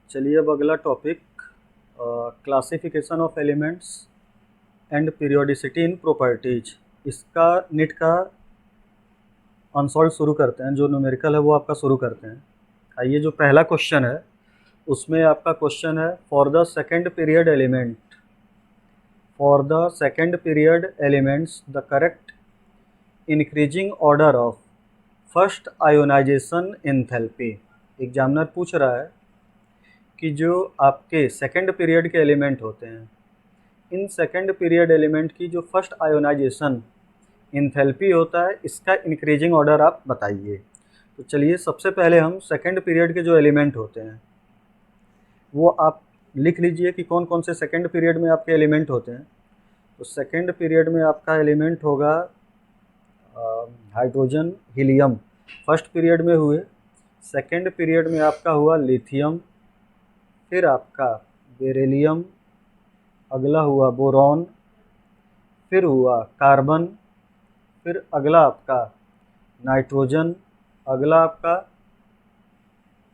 चलिए अब अगला topic classification of elements and periodicity in properties, इसका नीट का अनसॉल्व शुरू करते हैं। जो न्यूमेरिकल है वो आपका शुरू करते हैं। आइए, जो पहला क्वेश्चन है उसमें आपका क्वेश्चन है for the second period elements the correct increasing order of first ionization enthalpy. Examiner पूछ रहा है कि जो आपके सेकेंड पीरियड के एलिमेंट होते हैं, इन सेकेंड पीरियड एलिमेंट की जो फर्स्ट आयोनाइजेशन एंथैल्पी होता है, इसका इंक्रीजिंग ऑर्डर आप बताइए। तो चलिए, सबसे पहले हम सेकेंड पीरियड के जो एलिमेंट होते हैं वो आप लिख लीजिए कि कौन कौन से सेकेंड पीरियड में आपके एलिमेंट होते हैं। तो सेकेंड पीरियड में आपका एलिमेंट होगा हाइड्रोजन, हीलियम फर्स्ट पीरियड में हुए। सेकेंड पीरियड में आपका हुआ लिथियम, फिर आपका बेरिलियम, अगला हुआ बोरॉन, फिर हुआ कार्बन, फिर अगला आपका नाइट्रोजन, अगला आपका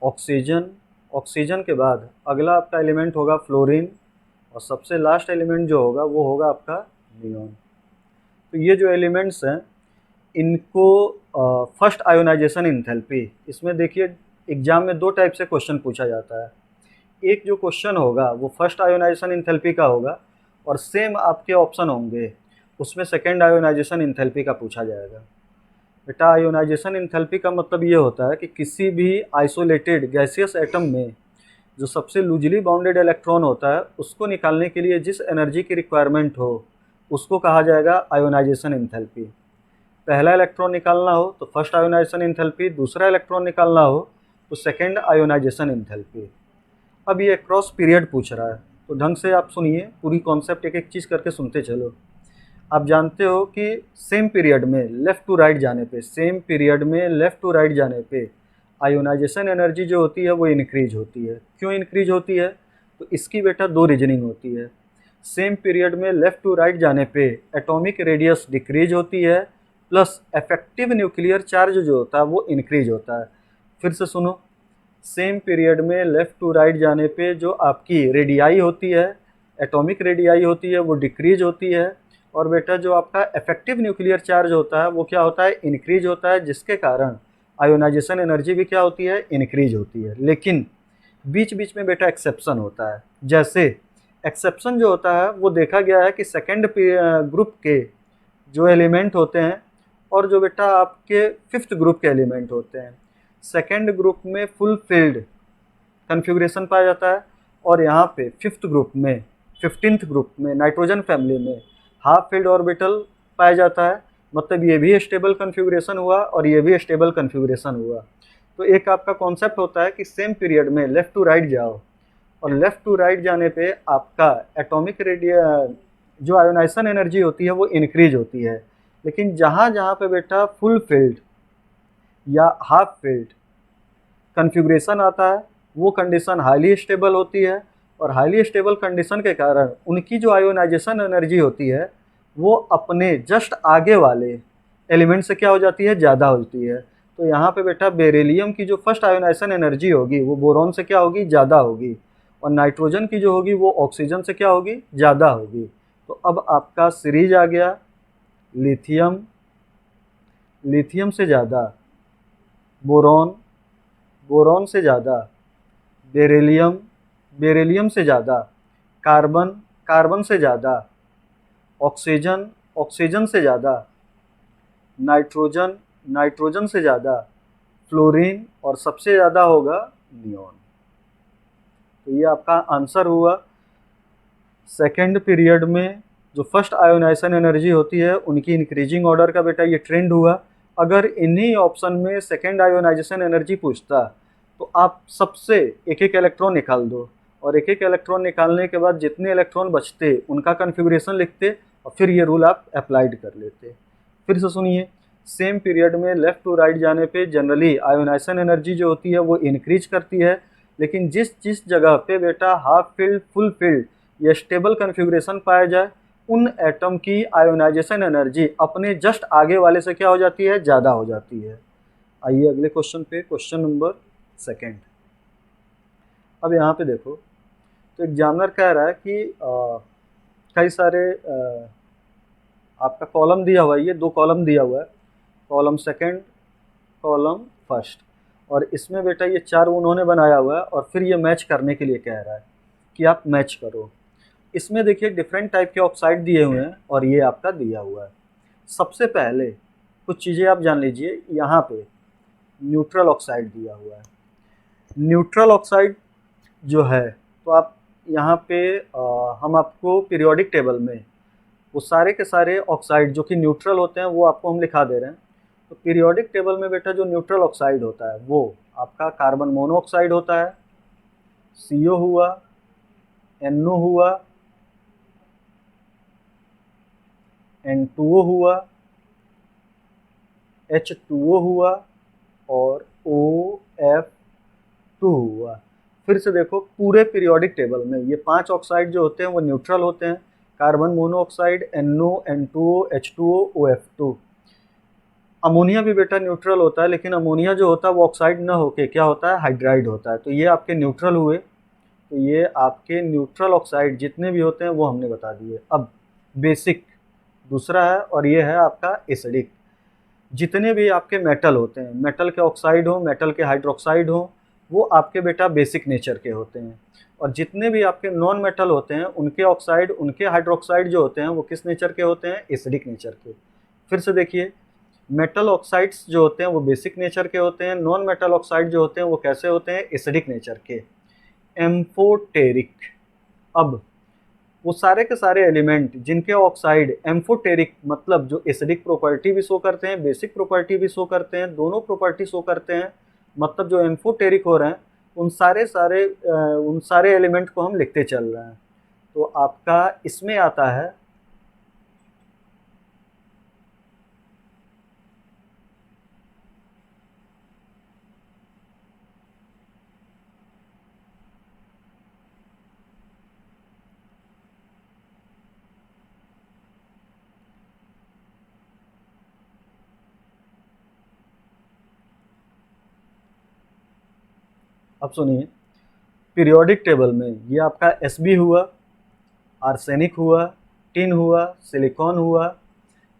ऑक्सीजन, ऑक्सीजन के बाद अगला आपका एलिमेंट होगा फ्लोरीन, और सबसे लास्ट एलिमेंट जो होगा वो होगा आपका नियॉन। तो ये जो एलिमेंट्स हैं इनको फर्स्ट आयोनाइजेशन एंथैल्पी, इसमें देखिए एग्जाम में दो टाइप से क्वेश्चन पूछा जाता है। एक जो क्वेश्चन होगा वो फर्स्ट आयोनाइजेशन एंथैल्पी का होगा, और सेम आपके ऑप्शन होंगे उसमें सेकेंड आयोनाइजेशन एंथैल्पी का पूछा जाएगा। बेटा, आयोनाइजेशन एंथैल्पी का मतलब ये होता है कि किसी भी आइसोलेटेड गैसियस एटम में जो सबसे लूजली बाउंडेड इलेक्ट्रॉन होता है उसको निकालने के लिए जिस एनर्जी की रिक्वायरमेंट हो उसको कहा जाएगा आयोनाइजेशन एंथैल्पी। पहला इलेक्ट्रॉन निकालना हो तो फर्स्ट आयोनाइजेशन एंथैल्पी, दूसरा इलेक्ट्रॉन निकालना हो तो सेकेंड आयोनाइजेशन एंथैल्पी। अब ये क्रॉस पीरियड पूछ रहा है, तो ढंग से आप सुनिए, पूरी कॉन्सेप्ट एक एक चीज़ करके सुनते चलो। आप जानते हो कि सेम पीरियड में लेफ़्ट टू राइट जाने पे आयोनाइजेशन एनर्जी जो होती है वो इंक्रीज होती है। क्यों इंक्रीज होती है? तो इसकी बेटा दो रीजनिंग होती है। सेम पीरियड में लेफ़्ट टू राइट जाने पे एटॉमिक रेडियस डिक्रीज होती है, प्लस इफेक्टिव न्यूक्लियर चार्ज जो होता है वो इंक्रीज होता है। फिर से सुनो, सेम पीरियड में लेफ़्ट टू राइट जाने पे जो आपकी रेडियाई होती है, एटॉमिक रेडियाई होती है, वो डिक्रीज होती है, और बेटा जो आपका इफेक्टिव न्यूक्लियर चार्ज होता है वो क्या होता है? इंक्रीज होता है, जिसके कारण आयोनाइजेशन एनर्जी भी क्या होती है? इंक्रीज होती है। लेकिन बीच बीच में बेटा एक्सेप्शन होता है। जैसे एक्सेप्शन जो होता है वो देखा गया है कि सेकेंड ग्रुप के जो एलिमेंट होते हैं और जो बेटा आपके फिफ्थ ग्रुप के एलिमेंट होते हैं, सेकेंड ग्रुप में फुल फिल्ड कन्फिग्रेशन पाया जाता है, और यहाँ पे फिफ्थ ग्रुप में, 15th ग्रुप में, नाइट्रोजन फैमिली में हाफ फील्ड ऑर्बिटल पाया जाता है। मतलब ये भी स्टेबल कन्फिग्रेशन हुआ और ये भी स्टेबल कन्फिग्रेशन हुआ। तो एक आपका कॉन्सेप्ट होता है कि सेम पीरियड में लेफ़्ट टू राइट जाओ, और लेफ़्ट टू राइट जाने पे आपका एटॉमिक जो आयोनाइजेशन एनर्जी होती है वो इंक्रीज होती है। लेकिन जहाँ जहाँ पे बेटा फुल फील्ड या हाफ फील्ड कन्फिग्रेशन आता है वो कंडीशन हाईली स्टेबल होती है, और हाईली स्टेबल कंडीशन के कारण उनकी जो आयोनाइजेशन एनर्जी होती है वो अपने जस्ट आगे वाले एलिमेंट से क्या हो जाती है? ज़्यादा होती है। तो यहाँ पे बेटा बेरिलियम की जो फर्स्ट आयोनाइजेशन एनर्जी होगी वो बोरॉन से क्या होगी? ज़्यादा होगी, और नाइट्रोजन की जो होगी वो ऑक्सीजन से क्या होगी? ज़्यादा होगी। तो अब आपका सीरीज आ गया, लिथियम, लिथियम से ज़्यादा बोरॉन, बोरॉन से ज़्यादा बेरिलियम, बेरिलियम से ज़्यादा कार्बन, कार्बन से ज़्यादा ऑक्सीजन, ऑक्सीजन से ज़्यादा नाइट्रोजन, नाइट्रोजन से ज़्यादा फ्लोरीन, और सबसे ज़्यादा होगा नियॉन। तो ये आपका आंसर हुआ। सेकेंड पीरियड में जो फर्स्ट आयोनाइजेशन एनर्जी होती है उनकी इंक्रीजिंग ऑर्डर का बेटा ये ट्रेंड हुआ। अगर इन्हीं ऑप्शन में सेकेंड आयोनाइजेशन एनर्जी पूछता तो आप सबसे एक एक इलेक्ट्रॉन निकाल दो, और एक एक इलेक्ट्रॉन निकालने के बाद जितने इलेक्ट्रॉन बचते उनका कन्फिग्रेशन लिखते, और फिर ये रूल आप अप्लाइड कर लेते। फिर से सुनिए, सेम पीरियड में लेफ़्ट टू राइट जाने पे जनरली आयोनाइजेशन एनर्जी जो होती है वो इंक्रीज करती है, लेकिन जिस जिस जगह पे बेटा हाफ फील्ड, फुल फील्ड या स्टेबल कन्फिग्रेशन पाया जाए उन एटम की आयोनाइजेशन एनर्जी अपने जस्ट आगे वाले से क्या हो जाती है? ज़्यादा हो जाती है। आइए अगले क्वेश्चन पे, क्वेश्चन नंबर सेकेंड। अब यहाँ पे देखो, तो एग्जामिनर कह रहा है कि कई सारे आपका कॉलम दिया हुआ है, ये 2 कॉलम दिया हुआ है, कॉलम सेकंड, कॉलम फर्स्ट, और इसमें बेटा ये 4 उन्होंने बनाया हुआ है और फिर ये मैच करने के लिए कह रहा है कि आप मैच करो। इसमें देखिए डिफरेंट टाइप के ऑक्साइड दिए हुए हैं और ये आपका दिया हुआ है। सबसे पहले कुछ चीज़ें आप जान लीजिए, यहाँ पे न्यूट्रल ऑक्साइड दिया हुआ है। न्यूट्रल ऑक्साइड जो है, तो आप यहाँ पे हम आपको पीरियोडिक टेबल में वो सारे के सारे ऑक्साइड जो कि न्यूट्रल होते हैं वो आपको हम लिखा दे रहे हैं। तो पीरियोडिक टेबल में बेटा जो न्यूट्रल ऑक्साइड होता है वो आपका कार्बन मोनोऑक्साइड होता है, CO हुआ, NO हुआ, N2O हुआ, H2O हुआ और OF2 हुआ। फिर से देखो, पूरे पीरियोडिक टेबल में ये 5 ऑक्साइड जो होते हैं वो न्यूट्रल होते हैं, carbon monoxide, NO, N2O, H2O, OF2। Ammonia भी बेटा न्यूट्रल होता है, लेकिन अमोनिया जो होता है वो ऑक्साइड ना होके क्या होता है, हाइड्राइड होता है। तो ये आपके न्यूट्रल हुए। तो ये आपके न्यूट्रल ऑक्साइड जितने भी होते हैं वो हमने बता दिए। अब बेसिक दूसरा है और ये है आपका एसिडिक। जितने भी आपके मेटल होते हैं, मेटल के ऑक्साइड हो, मेटल के हाइड्रोक्साइड हो, वो आपके बेटा बेसिक नेचर के होते हैं। और जितने भी आपके नॉन मेटल होते हैं उनके ऑक्साइड, उनके हाइड्रोक्साइड जो होते हैं वो किस नेचर के होते हैं, एसिडिक नेचर के। फिर से देखिए, मेटल ऑक्साइड्स जो होते हैं वो बेसिक नेचर के होते हैं, नॉन मेटल ऑक्साइड जो होते हैं वो कैसे होते हैं, एसिडिक नेचर के, एम्फोटेरिक। अब वो सारे के सारे एलिमेंट जिनके ऑक्साइड एम्फोटेरिक, मतलब जो एसिडिक प्रॉपर्टी भी शो करते हैं, बेसिक प्रॉपर्टी भी शो करते हैं, दोनों प्रॉपर्टी शो करते हैं, मतलब जो एम्फोटेरिक हो रहे हैं, उन सारे एलिमेंट को हम लिखते चल रहे हैं। तो आपका इसमें आता है अब सुनिए, पीरियोडिक टेबल में ये आपका Sb हुआ, आर्सेनिक हुआ, टिन हुआ, सिलिकॉन हुआ,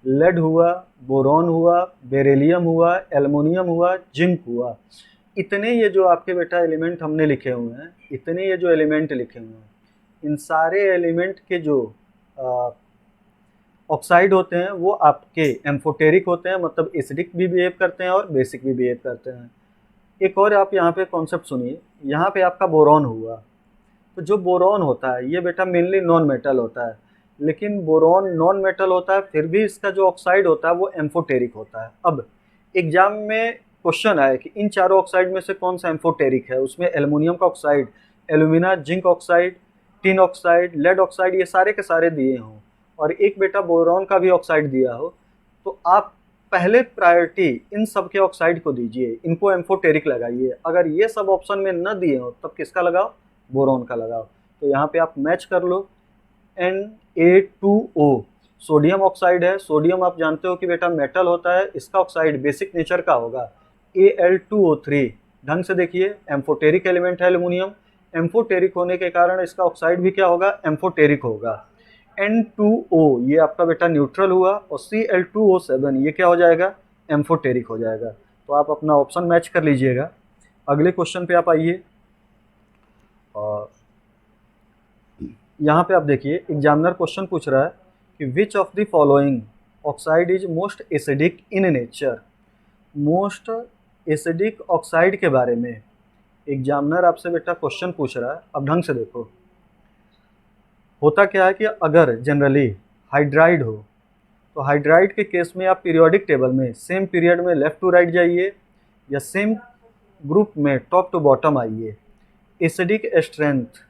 लेड हुआ, बोरॉन हुआ, बेरिलियम हुआ, एल्युमिनियम हुआ, जिंक हुआ। इतने ये जो आपके बेटा एलिमेंट हमने लिखे हुए हैं, इतने ये जो एलिमेंट लिखे हुए हैं, इन सारे एलिमेंट के जो ऑक्साइड होते हैं वो आपके एम्फोटेरिक होते हैं, मतलब एसिडिक भी बिहेव करते हैं और बेसिक भी बिहेव करते हैं। एक और आप यहाँ पे कॉन्सेप्ट सुनिए, यहाँ पे आपका बोरॉन हुआ। तो जो बोरॉन होता है ये बेटा मेनली नॉन मेटल होता है, लेकिन बोरॉन नॉन मेटल होता है, फिर भी इसका जो ऑक्साइड होता है वो एम्फोटेरिक होता है। अब एग्जाम में क्वेश्चन आया कि इन चारों ऑक्साइड में से कौन सा एम्फोटेरिक है, उसमें एल्युमिनियम का oxide, alumina, zinc oxide, tin oxide, lead oxide, ये सारे के सारे दिए हों और एक बेटा बोरॉन का भी ऑक्साइड दिया हो, तो आप पहले प्रायोरिटी इन सब के ऑक्साइड को दीजिए, इनको एम्फोटेरिक लगाइए। अगर ये सब ऑप्शन में न दिए हो तब किसका लगाओ, बोरॉन का लगाओ। तो यहाँ पे आप मैच कर लो, Na2O सोडियम ऑक्साइड है। सोडियम आप जानते हो कि बेटा मेटल होता है, इसका ऑक्साइड बेसिक नेचर का होगा, Al2O3। ढंग से देखिए, एम्फोटेरिक एलिमेंट है एल्युमिनियम, एम्फोटेरिक होने के कारण इसका ऑक्साइड भी क्या होगा, एम्फोटेरिक होगा। N2O ये आपका बेटा न्यूट्रल हुआ और Cl2O7 ये क्या हो जाएगा, एम्फोटेरिक हो जाएगा। तो आप अपना ऑप्शन मैच कर लीजिएगा। अगले क्वेश्चन पे आप आइए, और यहाँ पे आप देखिए एग्जामिनर क्वेश्चन पूछ रहा है कि विच of the following oxide is most acidic in nature. Most acidic oxide के बारे में एग्जामिनर आपसे बेटा क्वेश्चन पूछ रहा है। अब ढंग से देखो, होता क्या है कि अगर जनरली हाइड्राइड हो, तो हाइड्राइड के केस में आप पीरियोडिक टेबल में सेम पीरियड में लेफ़्ट टू राइट जाइए या सेम ग्रुप में टॉप टू बॉटम आइए, एसिडिक स्ट्रेंथ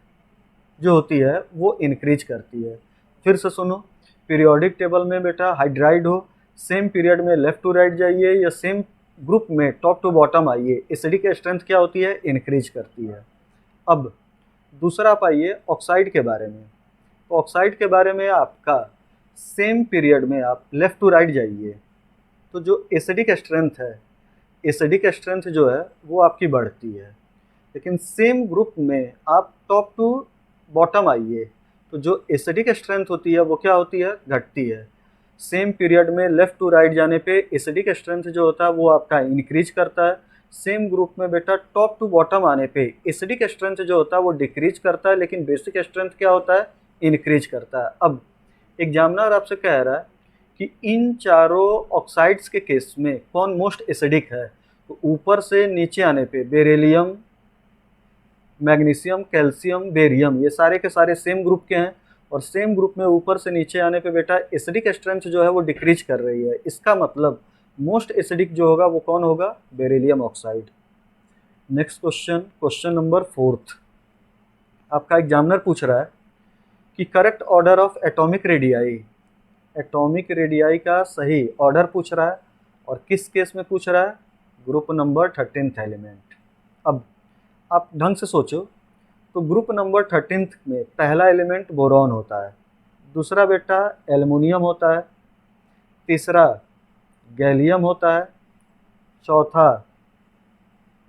जो होती है वो इंक्रीज करती है। फिर से सुनो, पीरियोडिक टेबल में बेटा हाइड्राइड हो, सेम पीरियड में लेफ़्ट टू राइट जाइए या सेम ग्रुप में टॉप टू बॉटम आइए, एसिडिक स्ट्रेंथ क्या होती है, इंक्रीज करती है। अब दूसरा आप आइए ऑक्साइड के बारे में। तो ऑक्साइड के बारे में आपका सेम पीरियड में आप लेफ़्ट टू राइट जाइए, तो जो एसिडिक स्ट्रेंथ है, एसिडिक स्ट्रेंथ जो है वो आपकी बढ़ती है। लेकिन सेम ग्रुप में आप टॉप टू बॉटम आइए तो जो एसिडिक स्ट्रेंथ होती है वो क्या होती है, घटती है। सेम पीरियड में लेफ्ट टू राइट जाने पे एसिडिक स्ट्रेंथ जो होता है वो आपका इंक्रीज करता है। सेम ग्रुप में बेटा टॉप टू बॉटम आने पे एसिडिक स्ट्रेंथ जो होता है वो डिक्रीज करता है, लेकिन बेसिक स्ट्रेंथ क्या होता है, इंक्रीज करता है। अब एग्जामिनर आपसे कह रहा है कि इन चारों ऑक्साइड्स के केस में कौन मोस्ट एसिडिक है, तो ऊपर से नीचे आने पे बेरिलियम, मैग्नीशियम, कैल्शियम, बेरियम ये सारे के सारे सेम ग्रुप के हैं, और सेम ग्रुप में ऊपर से नीचे आने पे बेटा एसिडिक स्ट्रेंथ जो है वो डिक्रीज कर रही है। इसका मतलब मोस्ट एसिडिक जो होगा वो कौन होगा, beryllium oxide. Next question, question number 4 आपका एग्जामिनर पूछ रहा है कि correct order of atomic radii, atomic radii का सही ऑर्डर पूछ रहा है, और किस केस में पूछ रहा है, ग्रुप नंबर 13th एलिमेंट। अब आप ढंग से सोचो, तो ग्रुप नंबर 13th में पहला एलिमेंट बोरॉन होता है, दूसरा बेटा एल्युमिनियम होता है, तीसरा गैलियम होता है, चौथा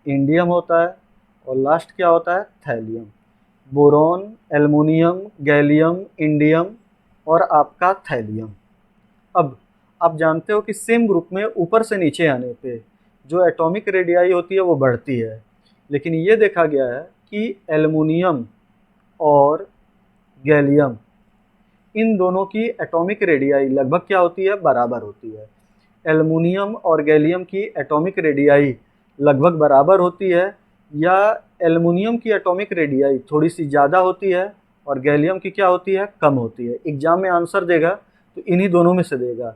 इंडियम होता है, और लास्ट क्या होता है, thallium. Boron, aluminium, gallium, indium और आपका थैलियम। अब आप जानते हो कि सेम ग्रुप में ऊपर से नीचे आने पे जो एटॉमिक रेडियाई होती है वो बढ़ती है, लेकिन ये देखा गया है कि एल्युमिनियम और गैलियम इन दोनों की एटॉमिक रेडियाई लगभग क्या होती है, बराबर होती है। एल्युमिनियम और गैलियम की एटॉमिक रेडियाई लगभग बराबर होती है, या एल्युमिनियम की एटॉमिक रेडियाई थोड़ी सी ज़्यादा होती है और गैलियम की क्या होती है, कम होती है। एग्जाम में आंसर देगा तो इन्हीं दोनों में से देगा।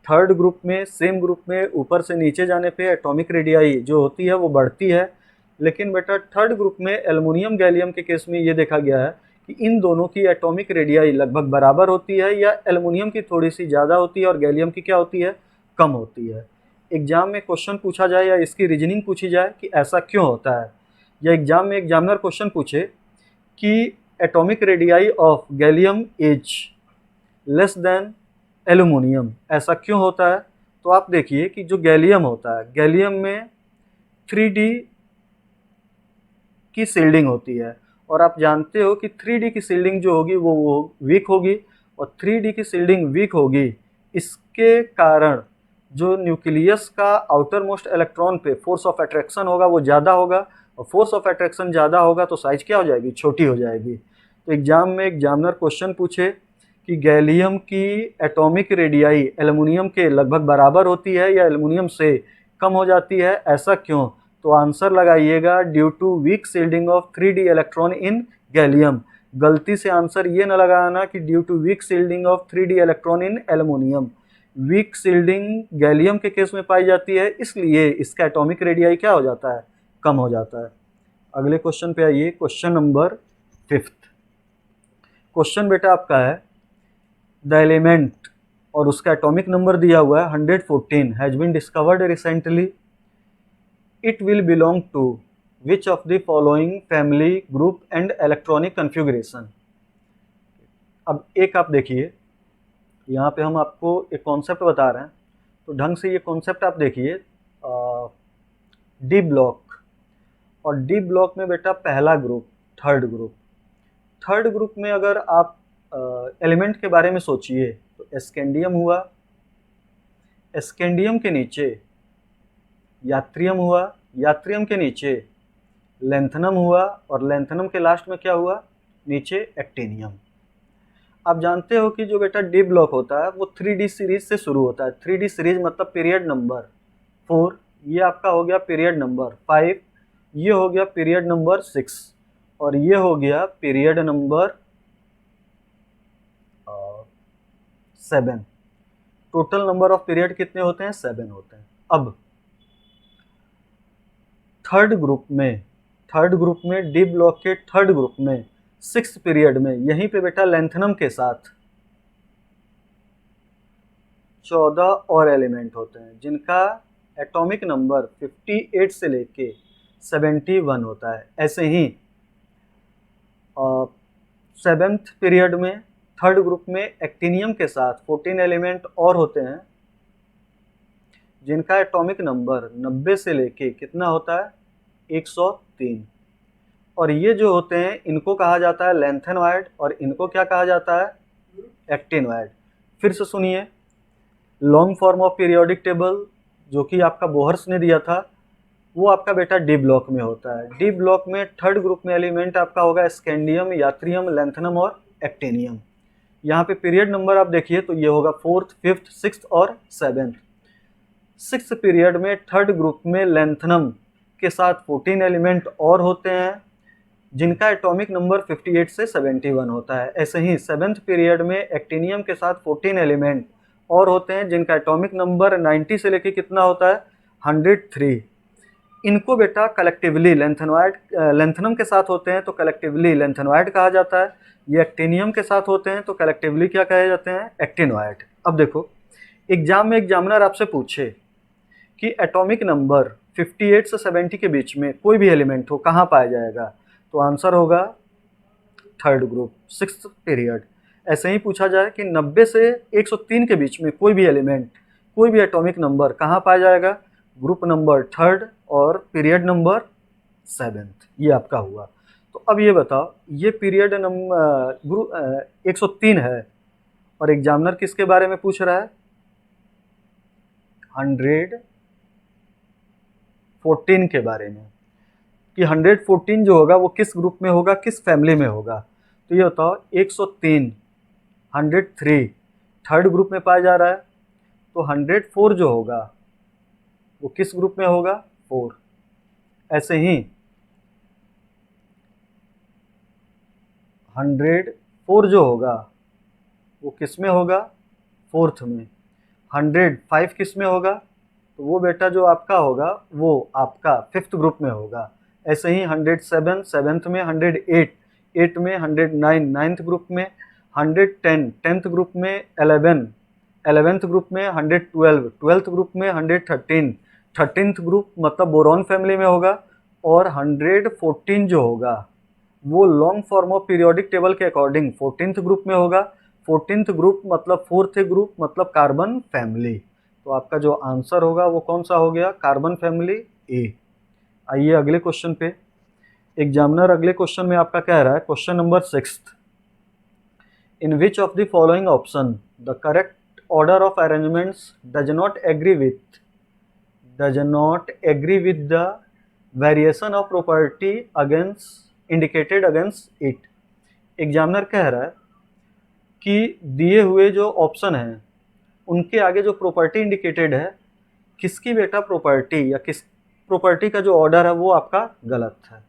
थर्ड ग्रुप में सेम ग्रुप में ऊपर से नीचे जाने पे एटॉमिक रेडियाई जो होती है वो बढ़ती है, लेकिन बेटा थर्ड ग्रुप में एल्युमिनियम गैलियम के केस में ये देखा गया है कि इन दोनों की एटॉमिक रेडियाई लगभग बराबर होती है, या एल्युमिनियम की थोड़ी सी ज़्यादा होती है और गैलियम की क्या होती है, कम होती है। एग्जाम में क्वेश्चन पूछा जाए या इसकी रीजनिंग पूछी जाए कि ऐसा क्यों होता है, या एग्जाम में एग्जामिनर क्वेश्चन पूछे कि atomic radii of gallium is less than aluminium, ऐसा क्यों होता है, तो आप देखिए कि जो गैलियम होता है, गैलियम में 3D की सील्डिंग होती है, और आप जानते हो कि 3D की सील्डिंग जो होगी वो वीक होगी, और 3D की सील्डिंग वीक होगी, इसके कारण जो न्यूक्लियस का आउटर मोस्ट इलेक्ट्रॉन पे फोर्स ऑफ अट्रैक्शन होगा वो ज़्यादा होगा, और फोर्स ऑफ अट्रैक्शन ज़्यादा होगा तो साइज क्या हो जाएगी, छोटी हो जाएगी। तो एग्जाम में एग्जामिनर क्वेश्चन पूछे कि गैलियम की एटॉमिक रेडियाई एल्युमिनियम के लगभग बराबर होती है या एल्युमिनियम से कम हो जाती है, ऐसा क्यों, तो आंसर लगाइएगा due to weak shielding of 3D electron in gallium. गलती से आंसर ये न लगाना कि due to weak shielding of 3D electron in aluminium. Weak shielding gallium के केस में पाई जाती है, इसलिए इसका एटॉमिक रेडियाई क्या हो जाता है, कम हो जाता है। अगले क्वेश्चन पे आइए, क्वेश्चन नंबर 5। क्वेश्चन बेटा आपका है द एलिमेंट, और उसका एटॉमिक नंबर दिया हुआ है 114, has been discovered recently, it will belong to which of the following family, group and electronic configuration. अब एक आप देखिए, यहाँ पे हम आपको एक कॉन्सेप्ट बता रहे हैं, तो ढंग से ये कॉन्सेप्ट आप देखिए। डी ब्लॉक, और डी ब्लॉक में बेटा पहला group, third group, third group में अगर आप एलिमेंट के बारे में सोचिए तो स्कैंडियम हुआ, स्कैंडियम के नीचे यात्रियम हुआ, यात्रियम के नीचे लैंथनम हुआ, और लैंथनम के लास्ट में क्या हुआ, नीचे एक्टिनियम। आप जानते हो कि जो बेटा डी ब्लॉक होता है वो 3D सीरीज से शुरू होता है। 3D सीरीज मतलब पीरियड नंबर 4, ये आपका हो गया पीरियड नंबर 5, ये हो गया पीरियड नंबर 6, और ये हो गया period number 7। Total number of period कितने होते हैं, 7 होते हैं। अब थर्ड ग्रुप में डी ब्लॉक के थर्ड ग्रुप में 6th पीरियड में यहीं पे बेटा लैंथनम के साथ 14 और एलिमेंट होते हैं, जिनका एटॉमिक नंबर 58 से लेके 71 होता है। ऐसे ही 7th पीरियड में थर्ड ग्रुप में एक्टिनियम के साथ 14 एलिमेंट और होते हैं, जिनका एटॉमिक नंबर 90 से लेके कितना होता है, 103। और ये जो होते हैं इनको कहा जाता है लैंथेनॉइड और इनको क्या कहा जाता है, एक्टिनॉइड। फिर से सुनिए, long form of periodic table जो कि आपका बोहर्स ने दिया था वो आपका बेटा डी ब्लॉक में होता है। डी ब्लॉक में थर्ड ग्रुप में एलिमेंट आपका होगा स्कैंडियम, यात्रियम, लैंथेनम और एक्टिनियम। यहाँ पे पीरियड नंबर आप देखिए तो ये होगा 4th, 5th, 6th और 7th। 6th पीरियड में थर्ड ग्रुप में लैंथेनम के साथ 14 एलिमेंट और होते हैं जिनका एटॉमिक नंबर 58 से 71 होता है। ऐसे ही 7th पीरियड में एक्टिनियम के साथ 14 एलिमेंट और होते हैं जिनका एटॉमिक नंबर 90 से लेके कितना होता है, 103। इनको बेटा कलेक्टिवली लैंथेनॉइड, लैंथेनम के साथ होते हैं तो कलेक्टिवली लैंथेनॉइड कहा जाता है। ये एक्टिनियम के साथ होते हैं तो कलेक्टिवली क्या कहे जाते हैं, एक्टिनॉइड। अब देखो एग्जाम में एग्जामिनर आपसे पूछे कि एटॉमिक नंबर 58 से 70 के बीच में कोई भी एलिमेंट हो कहाँ पाया जाएगा, तो आंसर होगा थर्ड ग्रुप, 6th पीरियड। ऐसे ही पूछा जाए कि 90 से 103 के बीच में कोई भी एलिमेंट, कोई भी एटॉमिक नंबर कहाँ पाया जाएगा, ग्रुप नंबर थर्ड और पीरियड नंबर 7th। ये आपका हुआ। तो अब ये बताओ, ये पीरियड नंबर ग्रुप 103 है और एग्जामिनर किसके बारे में पूछ रहा है, 114 के बारे में, कि 114 जो होगा वो किस ग्रुप में होगा, किस फैमिली में होगा। तो ये बताओ 103, 103 थर्ड ग्रुप में पाया जा रहा है, तो 104 जो होगा वो किस ग्रुप में होगा, 4। ऐसे ही 104 जो होगा वो किस में होगा, 4th में। 105 किस में होगा, तो वो बेटा जो आपका होगा वो आपका 5th ग्रुप में होगा। ऐसे ही 107 7th में, 108 8 में, 109 9th ग्रुप में, 110 10th ग्रुप में, 11 11th ग्रुप में, 112 12th ग्रुप में, 113 13th ग्रुप मतलब बोरॉन फैमिली में होगा, और 114 जो होगा वो long form of periodic table के अकॉर्डिंग 14th ग्रुप में होगा। 14th ग्रुप मतलब 4th ग्रुप मतलब कार्बन फैमिली। तो आपका जो आंसर होगा वो कौन सा हो गया, कार्बन फैमिली ए। आइए अगले क्वेश्चन पे। एग्जामिनर अगले क्वेश्चन में आपका कह रहा है, question number 6, in which of the following option the correct order of arrangements does not agree with the variation of property indicated against it. Examiner कह रहा है कि दिए हुए जो ऑप्शन हैं उनके आगे जो प्रॉपर्टी इंडिकेटेड है, किसकी बेटा प्रॉपर्टी या किस प्रॉपर्टी का जो ऑर्डर है वो आपका गलत है।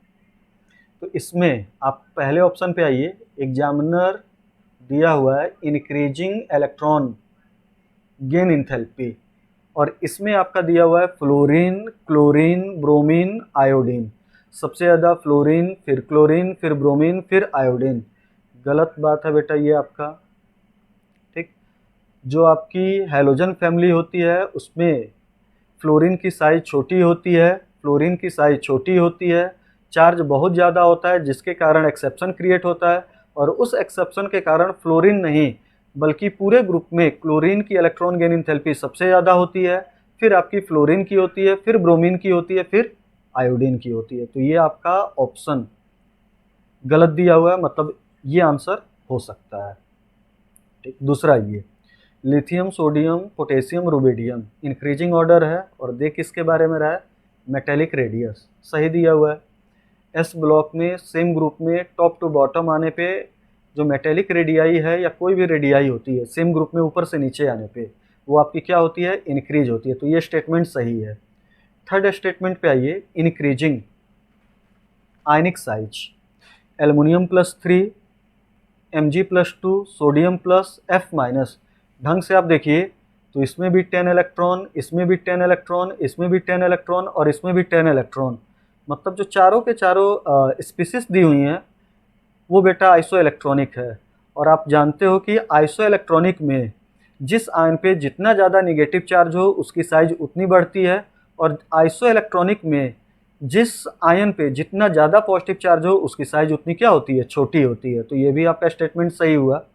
तो इसमें आप पहले ऑप्शन पे आइए, एग्जामिनर दिया हुआ है इंक्रीजिंग इलेक्ट्रॉन गेन इंथैल्पी, और इसमें आपका दिया हुआ है फ्लोरीन, क्लोरीन, ब्रोमीन, आयोडीन। सबसे ज़्यादा फ्लोरीन, फिर क्लोरीन, फिर ब्रोमीन, फिर आयोडीन। गलत बात है बेटा ये आपका, ठीक। जो आपकी हैलोजन फैमिली होती है उसमें फ्लोरीन की साइज़ छोटी होती है, फ्लोरीन की साइज़ छोटी होती है, चार्ज बहुत ज़्यादा होता है जिसके कारण एक्सेप्शन क्रिएट होता है, और उस एक्सेप्शन के कारण फ्लोरीन नहीं बल्कि पूरे ग्रुप में क्लोरीन की इलेक्ट्रॉन गेन इंथैल्पी सबसे ज़्यादा होती है, फिर आपकी फ्लोरीन की होती है, फिर ब्रोमीन की होती है, फिर आयोडीन की होती है। तो ये आपका ऑप्शन गलत दिया हुआ है, मतलब ये आंसर हो सकता है, ठीक। दूसरा ये lithium, sodium, potassium, rubidium increasing order है, और देख किसके बारे में रहा है, मेटेलिक रेडियस, सही दिया हुआ है। एस ब्लॉक में सेम ग्रुप में टॉप टू बॉटम आने पे जो मेटेलिक रेडियाई है या कोई भी रेडियाई होती है सेम ग्रुप में ऊपर से नीचे आने पे वो आपकी क्या होती है, इंक्रीज होती है। तो ये स्टेटमेंट सही है। थर्ड स्टेटमेंट पे आइए, इंक्रीजिंग आयनिक size, aluminium +3, Mg+2, sodium +F-। ढंग से आप देखिए तो इसमें भी 10 इलेक्ट्रॉन, इसमें भी 10 इलेक्ट्रॉन, इसमें भी 10 इलेक्ट्रॉन और इसमें भी 10 इलेक्ट्रॉन, मतलब जो चारों के चारों स्पीसीज दी हुई हैं वो बेटा आइसो इलेक्ट्रॉनिक है। और आप जानते हो कि आइसो इलेक्ट्रॉनिक में जिस आयन पे जितना ज़्यादा नेगेटिव चार्ज हो उसकी साइज उतनी बढ़ती है, और आइसो इलेक्ट्रॉनिक में जिस आयन पे जितना ज़्यादा पॉजिटिव चार्ज हो उसकी साइज उतनी क्या होती है, छोटी होती है। तो ये भी आपका स्टेटमेंट सही हुआ।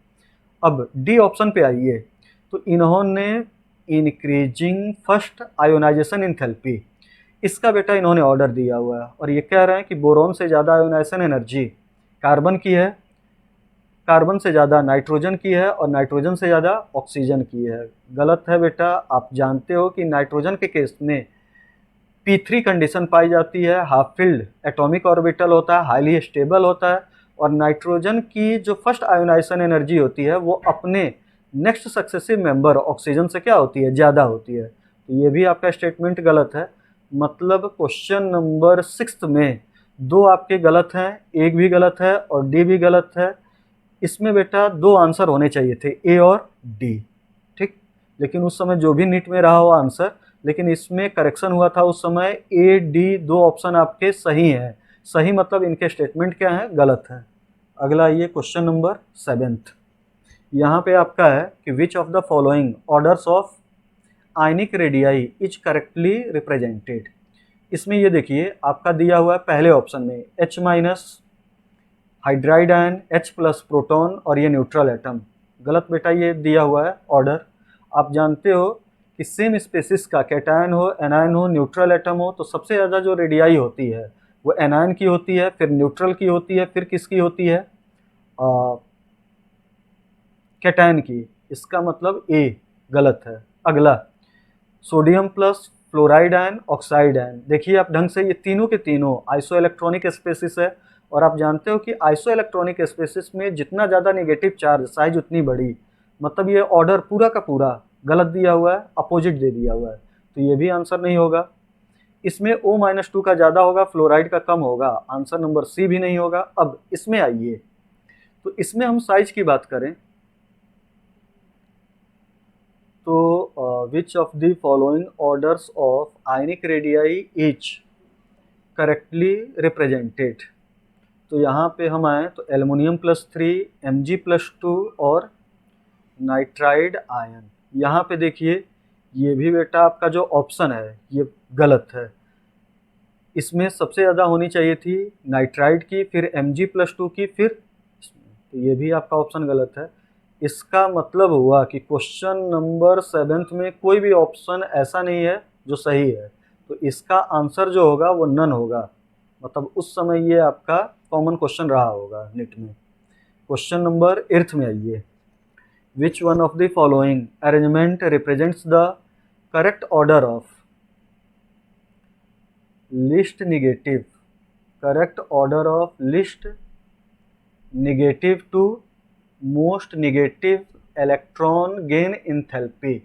अब डी ऑप्शन पे आइए, तो इन्होंने इंक्रीजिंग फर्स्ट आयोनाइजेशन इंथैल्पी, इसका बेटा इन्होंने ऑर्डर दिया हुआ है और ये कह रहे हैं कि बोरॉन से ज़्यादा आयोनाइजेशन एनर्जी कार्बन की है, कार्बन से ज़्यादा नाइट्रोजन की है और नाइट्रोजन से ज़्यादा ऑक्सीजन की है। गलत है बेटा। आप जानते हो कि नाइट्रोजन के केस में P3 कंडीशन पाई जाती है, हाफ फिल्ड एटॉमिक ऑर्बिटल होता है, हाईली स्टेबल होता है और नाइट्रोजन की जो फर्स्ट आयोनाइजेशन एनर्जी होती है वो अपने नेक्स्ट सक्सेसिव मेंबर ऑक्सीजन से क्या होती है, ज़्यादा होती है। तो ये भी आपका स्टेटमेंट गलत है। मतलब क्वेश्चन नंबर 6 में 2 आपके गलत हैं, एक भी गलत है और डी भी गलत है। इसमें बेटा 2 आंसर होने चाहिए थे, ए और डी, ठीक। लेकिन उस समय जो भी नीट में रहा हो आंसर, लेकिन इसमें करेक्शन हुआ था उस समय, ए डी 2 ऑप्शन आपके सही हैं। सही मतलब इनके स्टेटमेंट क्या है, गलत है। अगला ये क्वेश्चन नंबर 7। यहाँ पे आपका है कि विच of the following orders of ionic radii is correctly represented. इसमें ये देखिए आपका दिया हुआ है पहले ऑप्शन में H minus hydride ion, H plus proton और ये न्यूट्रल एटम। गलत बेटा, ये दिया हुआ है ऑर्डर। आप जानते हो कि सेम स्पेसिस का कैटायन हो, एनायन हो, न्यूट्रल एटम हो तो सबसे ज़्यादा जो रेडियाई होती है वो एनायन की होती है, फिर न्यूट्रल की होती है, फिर किसकी होती है, कैटायन की। इसका मतलब ए गलत है। अगला sodium plus fluoride ion, oxide ion. देखिए आप ढंग से, ये तीनों के तीनों आइसो इलेक्ट्रॉनिक स्पेसिस है और आप जानते हो कि आइसो इलेक्ट्रॉनिक स्पेसिस में जितना ज़्यादा नेगेटिव चार्ज, साइज उतनी बड़ी। मतलब ये ऑर्डर पूरा का पूरा गलत दिया हुआ है, अपोजिट दे दिया हुआ है, तो ये भी आंसर नहीं होगा। इसमें O-2 का ज़्यादा होगा, फ्लोराइड का कम होगा, आंसर नंबर सी भी नहीं होगा। अब इसमें आइए, तो इसमें हम साइज की बात करें तो विच of the following orders of ionic radii is correctly represented. तो यहाँ पे हम आए तो एल्युमिनियम +3, Mg+2 और नाइट्राइड आयन। यहाँ पे देखिए ये भी बेटा आपका जो ऑप्शन है ये गलत है। इसमें सबसे ज़्यादा होनी चाहिए थी नाइट्राइड की, फिर Mg+2 की, फिर तो ये भी आपका ऑप्शन गलत है। इसका मतलब हुआ कि क्वेश्चन नंबर 7 में कोई भी ऑप्शन ऐसा नहीं है जो सही है, तो इसका आंसर जो होगा वो नन होगा। मतलब उस समय ये आपका कॉमन क्वेश्चन रहा होगा नीट में। क्वेश्चन नंबर 8 में आइए, which one of the following arrangement represents the correct order of least negative, correct order of least negative to most negative electron gain enthalpy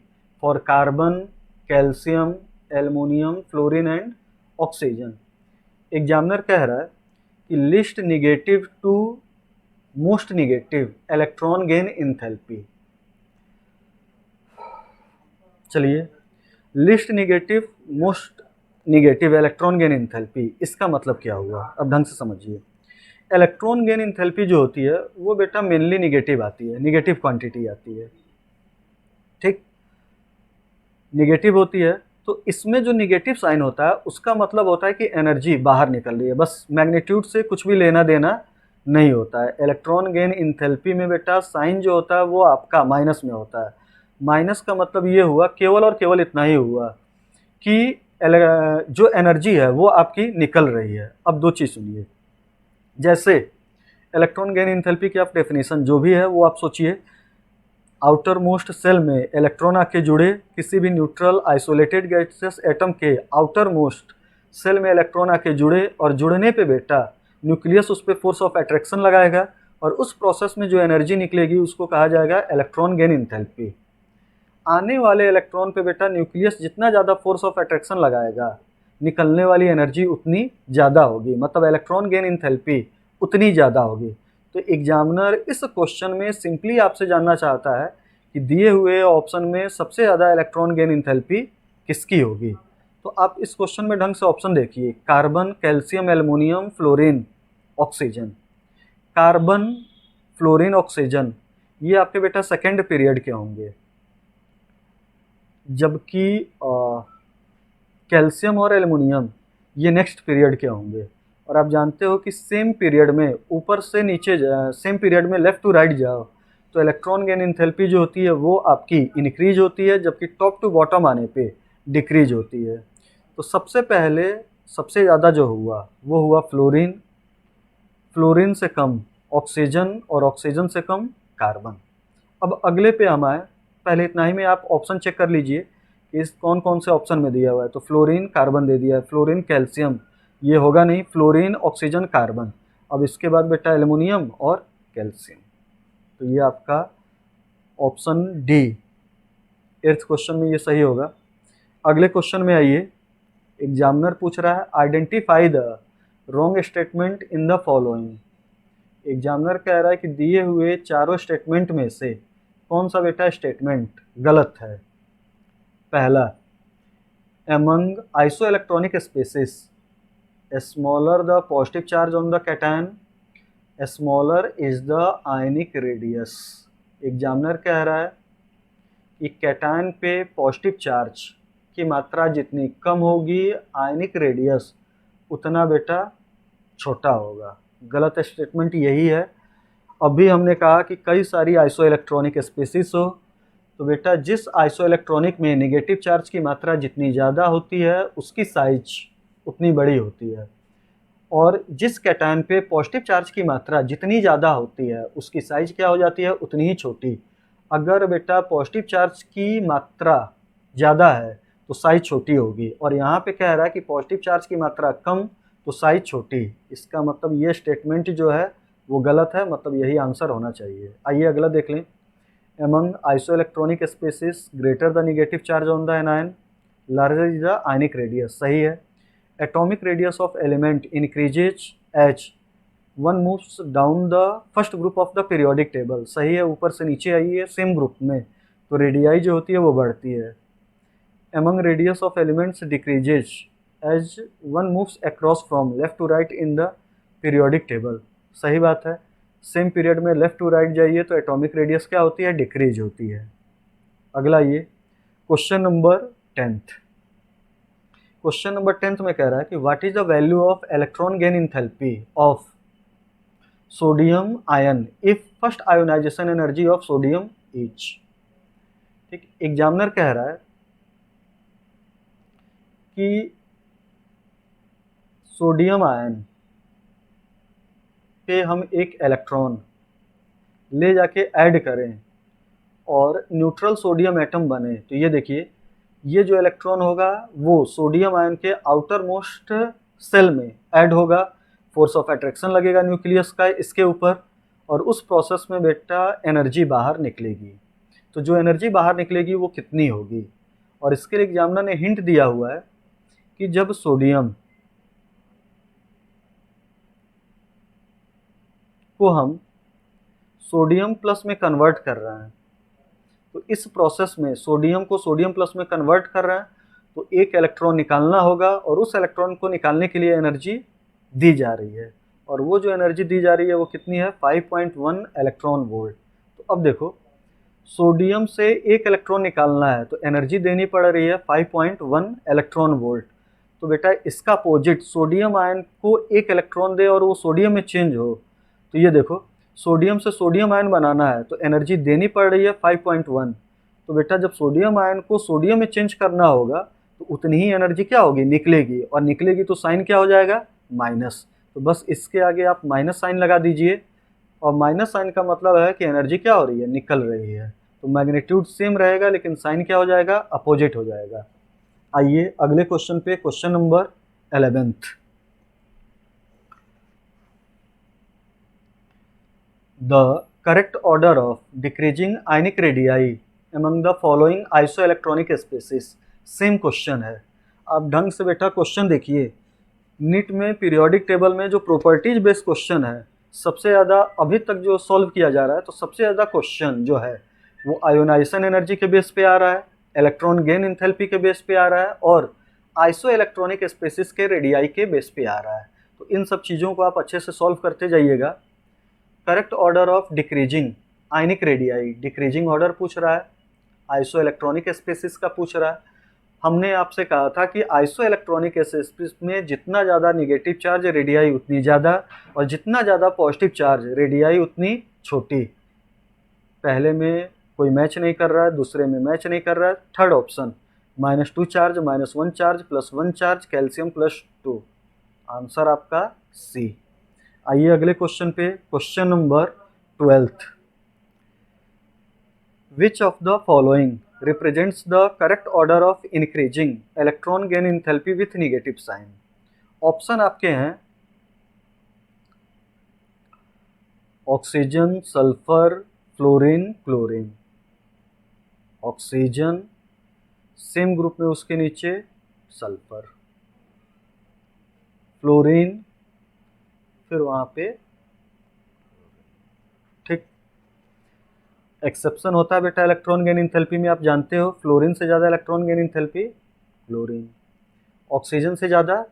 for carbon, calcium, aluminium, fluorine and oxygen. Examiner कह रहा है कि least negative to most negative electron gain enthalpy. चलिए, least negative most negative electron gain enthalpy, इसका मतलब क्या हुआ, अब ढंग से समझिए। इलेक्ट्रॉन गेन एंथैल्पी जो होती है वो बेटा मेनली निगेटिव आती है, निगेटिव क्वांटिटी आती है, ठीक, निगेटिव होती है। तो इसमें जो निगेटिव साइन होता है उसका मतलब होता है कि एनर्जी बाहर निकल रही है, बस मैग्नीट्यूड से कुछ भी लेना देना नहीं होता है। इलेक्ट्रॉन गेन एंथैल्पी में बेटा साइन जो होता है वो आपका माइनस में होता है। माइनस का मतलब ये हुआ, केवल और केवल इतना ही हुआ कि जो एनर्जी है वो आपकी निकल रही है। अब दो चीज़ सुनिए, जैसे इलेक्ट्रॉन गेन एंथैल्पी की आप डेफिनेशन जो भी है वो आप सोचिए, आउटर मोस्ट सेल में इलेक्ट्रॉन आके जुड़े, किसी भी न्यूट्रल आइसोलेटेड गैसेस एटम के आउटर मोस्ट सेल में इलेक्ट्रॉन आके जुड़े और जुड़ने पे बेटा न्यूक्लियस उस पर फोर्स ऑफ अट्रैक्शन लगाएगा और उस प्रोसेस में जो एनर्जी निकलेगी उसको कहा जाएगा इलेक्ट्रॉन गेन एंथैल्पी। आने वाले इलेक्ट्रॉन पे बेटा न्यूक्लियस जितना ज़्यादा फोर्स ऑफ अट्रैक्शन लगाएगा, निकलने वाली एनर्जी उतनी ज़्यादा होगी, मतलब इलेक्ट्रॉन गेन एंथैल्पी उतनी ज़्यादा होगी। तो एग्जामिनर इस क्वेश्चन में सिंपली आपसे जानना चाहता है कि दिए हुए ऑप्शन में सबसे ज़्यादा इलेक्ट्रॉन गेन एंथैल्पी किसकी होगी। तो आप इस क्वेश्चन में ढंग से ऑप्शन देखिए, carbon, calcium, aluminium, fluorine, oxygen. Carbon, fluorine, oxygen ये आपके बेटा सेकेंड पीरियड के होंगे, जबकि कैल्शियम और एल्युमिनियम ये नेक्स्ट पीरियड के होंगे। और आप जानते हो कि सेम पीरियड में ऊपर से नीचे सेम पीरियड में लेफ़्ट टू राइट जाओ तो इलेक्ट्रॉन गेन एंथैल्पी जो होती है वो आपकी इंक्रीज होती है, जबकि टॉप टू बॉटम आने पे डिक्रीज होती है। तो सबसे पहले सबसे ज़्यादा जो हुआ वो हुआ फ्लोरीन, फ्लोरीन से कम ऑक्सीजन और ऑक्सीजन से कम कार्बन। अब अगले पे हम आए, पहले इतना ही में आप ऑप्शन चेक कर लीजिए कि इस कौन कौन से ऑप्शन में दिया हुआ है। तो फ्लोरीन कार्बन दे दिया है, फ्लोरीन कैल्शियम ये होगा नहीं, फ्लोरीन ऑक्सीजन कार्बन। अब इसके बाद बेटा एल्युमिनियम और कैल्शियम, तो ये आपका ऑप्शन डी 8th क्वेश्चन में ये सही होगा। अगले क्वेश्चन में आइए, एग्जामिनर पूछ रहा है identify the wrong statement in the following. Examiner कह रहा है कि दिए हुए चारों स्टेटमेंट में से कौन सा बेटा स्टेटमेंट गलत है। पहला, among isoelectronic species smaller the positive charge on the cation, smaller is the ionic radius. Examiner कह रहा है कि कैटायन पे पॉजिटिव चार्ज की मात्रा जितनी कम होगी, आयनिक रेडियस उतना बेटा छोटा होगा। गलत स्टेटमेंट यही है। अभी हमने कहा कि कई सारी आइसोइलेक्ट्रॉनिक स्पीशीज हो, तो बेटा जिस आइसोइलेक्ट्रॉनिक में नेगेटिव चार्ज की मात्रा जितनी ज़्यादा होती है उसकी साइज उतनी बड़ी होती है, और जिस कैटायन पे पॉजिटिव चार्ज की मात्रा जितनी ज़्यादा होती है उसकी साइज क्या हो जाती है, उतनी ही छोटी। अगर बेटा पॉजिटिव चार्ज की मात्रा ज़्यादा है तो साइज छोटी होगी, और यहाँ पे कह रहा है कि पॉजिटिव चार्ज की मात्रा कम तो साइज छोटी। इसका मतलब ये स्टेटमेंट जो है वो गलत है, मतलब यही आंसर होना चाहिए। आइए अगला देख लें, among isoelectronic species greater the negative charge on the anion, larger is the ionic radius, सही है। Atomic radius of element increases as one moves down the first group of the periodic table, सही है। ऊपर से नीचे आई है same group में, तो रेडियाई जो होती है वो बढ़ती है। Among radius of elements decreases as one moves across from left to right in the periodic table, सही बात है। सेम पीरियड में लेफ्ट टू राइट जाइए तो एटॉमिक रेडियस क्या होती है, डिक्रीज होती है। अगला ये question number 10th। Question number 10th में कह रहा है कि what is the value of electron gain enthalpy of sodium ion if first ionization energy of sodium each. ठीक, एग्जामिनर कह रहा है कि सोडियम आयन पे हम एक इलेक्ट्रॉन ले जाके ऐड करें और न्यूट्रल सोडियम एटम बने, तो ये देखिए ये जो इलेक्ट्रॉन होगा वो सोडियम आयन के आउटर मोस्ट सेल में ऐड होगा, फोर्स ऑफ अट्रैक्शन लगेगा न्यूक्लियस का इसके ऊपर, और उस प्रोसेस में बेटा एनर्जी बाहर निकलेगी। तो जो एनर्जी बाहर निकलेगी वो कितनी होगी, और इसके लिए एग्जामिनर ने हिंट दिया हुआ है कि जब सोडियम को हम सोडियम प्लस में कन्वर्ट कर रहे हैं, तो इस प्रोसेस में सोडियम को सोडियम प्लस में कन्वर्ट कर रहे हैं, तो एक इलेक्ट्रॉन निकालना होगा, और उस इलेक्ट्रॉन को निकालने के लिए एनर्जी दी जा रही है, और वो जो एनर्जी दी जा रही है वो कितनी है, 5.1 इलेक्ट्रॉन वोल्ट। तो अब देखो सोडियम से एक इलेक्ट्रॉन निकालना है तो एनर्जी देनी पड़ रही है 5.1 इलेक्ट्रॉन वोल्ट। तो बेटा इसका अपोजिट सोडियम आयन को एक इलेक्ट्रॉन दे और वो सोडियम में चेंज हो, तो ये देखो सोडियम से सोडियम आयन बनाना है तो एनर्जी देनी पड़ रही है 5.1। तो बेटा जब सोडियम आयन को सोडियम में चेंज करना होगा तो उतनी ही एनर्जी क्या होगी, निकलेगी, और निकलेगी तो साइन क्या हो जाएगा, माइनस। तो बस इसके आगे आप माइनस साइन लगा दीजिए, और माइनस साइन का मतलब है कि एनर्जी क्या हो रही है, निकल रही है। तो मैग्नीट्यूड सेम रहेगा लेकिन साइन क्या हो जाएगा, अपोजिट हो जाएगा। आइए अगले क्वेश्चन पे, question number 11th। The correct order of decreasing ionic radii among the following isoelectronic species, same question है। आप ढंग से बेटा क्वेश्चन देखिए, नीट में पीरियोडिक टेबल में जो प्रॉपर्टीज बेस्ड क्वेश्चन है सबसे ज़्यादा अभी तक जो सॉल्व किया जा रहा है, तो सबसे ज़्यादा क्वेश्चन जो है वो आयोनाइजेशन एनर्जी के बेस पे आ रहा है, इलेक्ट्रॉन गेन एंथैल्पी के बेस पे आ रहा है, और आइसो इलेक्ट्रॉनिक स्पेसिस के रेडियाई के बेस पे आ रहा है। तो इन सब चीज़ों को आप अच्छे से सॉल्व करते जाइएगा। Correct order of decreasing ionic radii, decreasing order पूछ रहा है, आइसो इलेक्ट्रॉनिक स्पेसिस का पूछ रहा है। हमने आपसे कहा था कि आइसो इलेक्ट्रॉनिक स्पेसिस में जितना ज़्यादा नेगेटिव चार्ज रेडियाई उतनी ज़्यादा, और जितना ज़्यादा पॉजिटिव चार्ज रेडियाई उतनी छोटी। पहले में कोई मैच नहीं कर रहा है, दूसरे में मैच नहीं कर रहा है, third option -2 charge, -1 charge, +1 charge, calcium +2। Answer आपका सी। आइए अगले क्वेश्चन पे, question number 12th। Which of the following represents the correct order of increasing electron gain enthalpy with negative sign. Option आपके हैं oxygen, sulphur, fluorine, chlorine. Oxygen, same group में उसके नीचे sulphur, fluorine, फिर वहां पे, ठीक। एक्सेप्शन होता है बेटा इलेक्ट्रॉन गेन एंथैल्पी में, आप जानते हो फ्लोरीन से ज़्यादा electron gain enthalpy chlorine, oxygen से ज़्यादा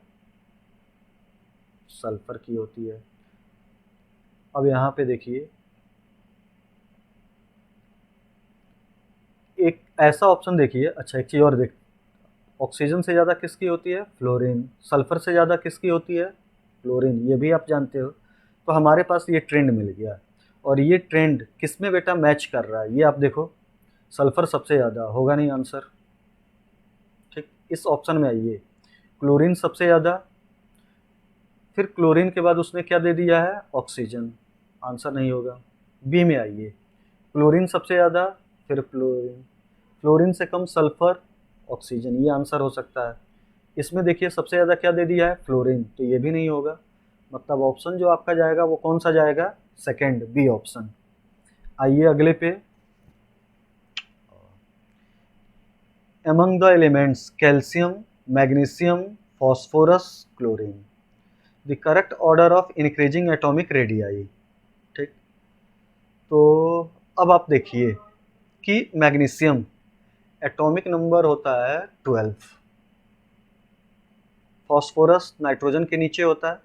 सल्फर की होती है। अब यहाँ पे देखिए, एक ऐसा ऑप्शन देखिए, अच्छा एक चीज़ और देख, ऑक्सीजन से ज़्यादा किसकी होती है? फ्लोरीन। सल्फर से ज़्यादा किसकी होती है? क्लोरीन। ये भी आप जानते हो। तो हमारे पास ये ट्रेंड मिल गया, और ये ट्रेंड किस में बेटा मैच कर रहा है, ये आप देखो। सल्फर सबसे ज़्यादा होगा नहीं आंसर, ठीक। इस ऑप्शन में आइए, क्लोरीन सबसे ज़्यादा, फिर क्लोरीन के बाद उसने क्या दे दिया है? ऑक्सीजन। आंसर नहीं होगा। बी में आइए, क्लोरीन सबसे ज़्यादा, फिर फ्लोरीन, फ्लोरीन से कम सल्फर, ऑक्सीजन, ये आंसर हो सकता है। इसमें देखिए सबसे ज़्यादा क्या दे दिया है? फ्लोरीन, तो ये भी नहीं होगा। मतलब ऑप्शन जो आपका जाएगा वो कौन सा जाएगा? Second, b option. आइए अगले पे, among the elements calcium, magnesium, phosphorus, chlorine, the correct order of increasing atomic radii, ठीक। तो अब आप देखिए कि मैग्नीशियम एटॉमिक नंबर होता है 12, फॉस्फोरस नाइट्रोजन के नीचे होता है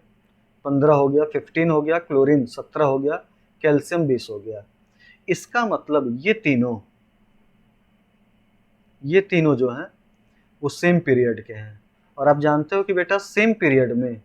15 हो गया, 15 हो गया, क्लोरीन 17 हो गया, कैल्शियम 20 हो गया। इसका मतलब ये तीनों जो हैं वो सेम पीरियड के हैं, और आप जानते हो कि बेटा सेम पीरियड में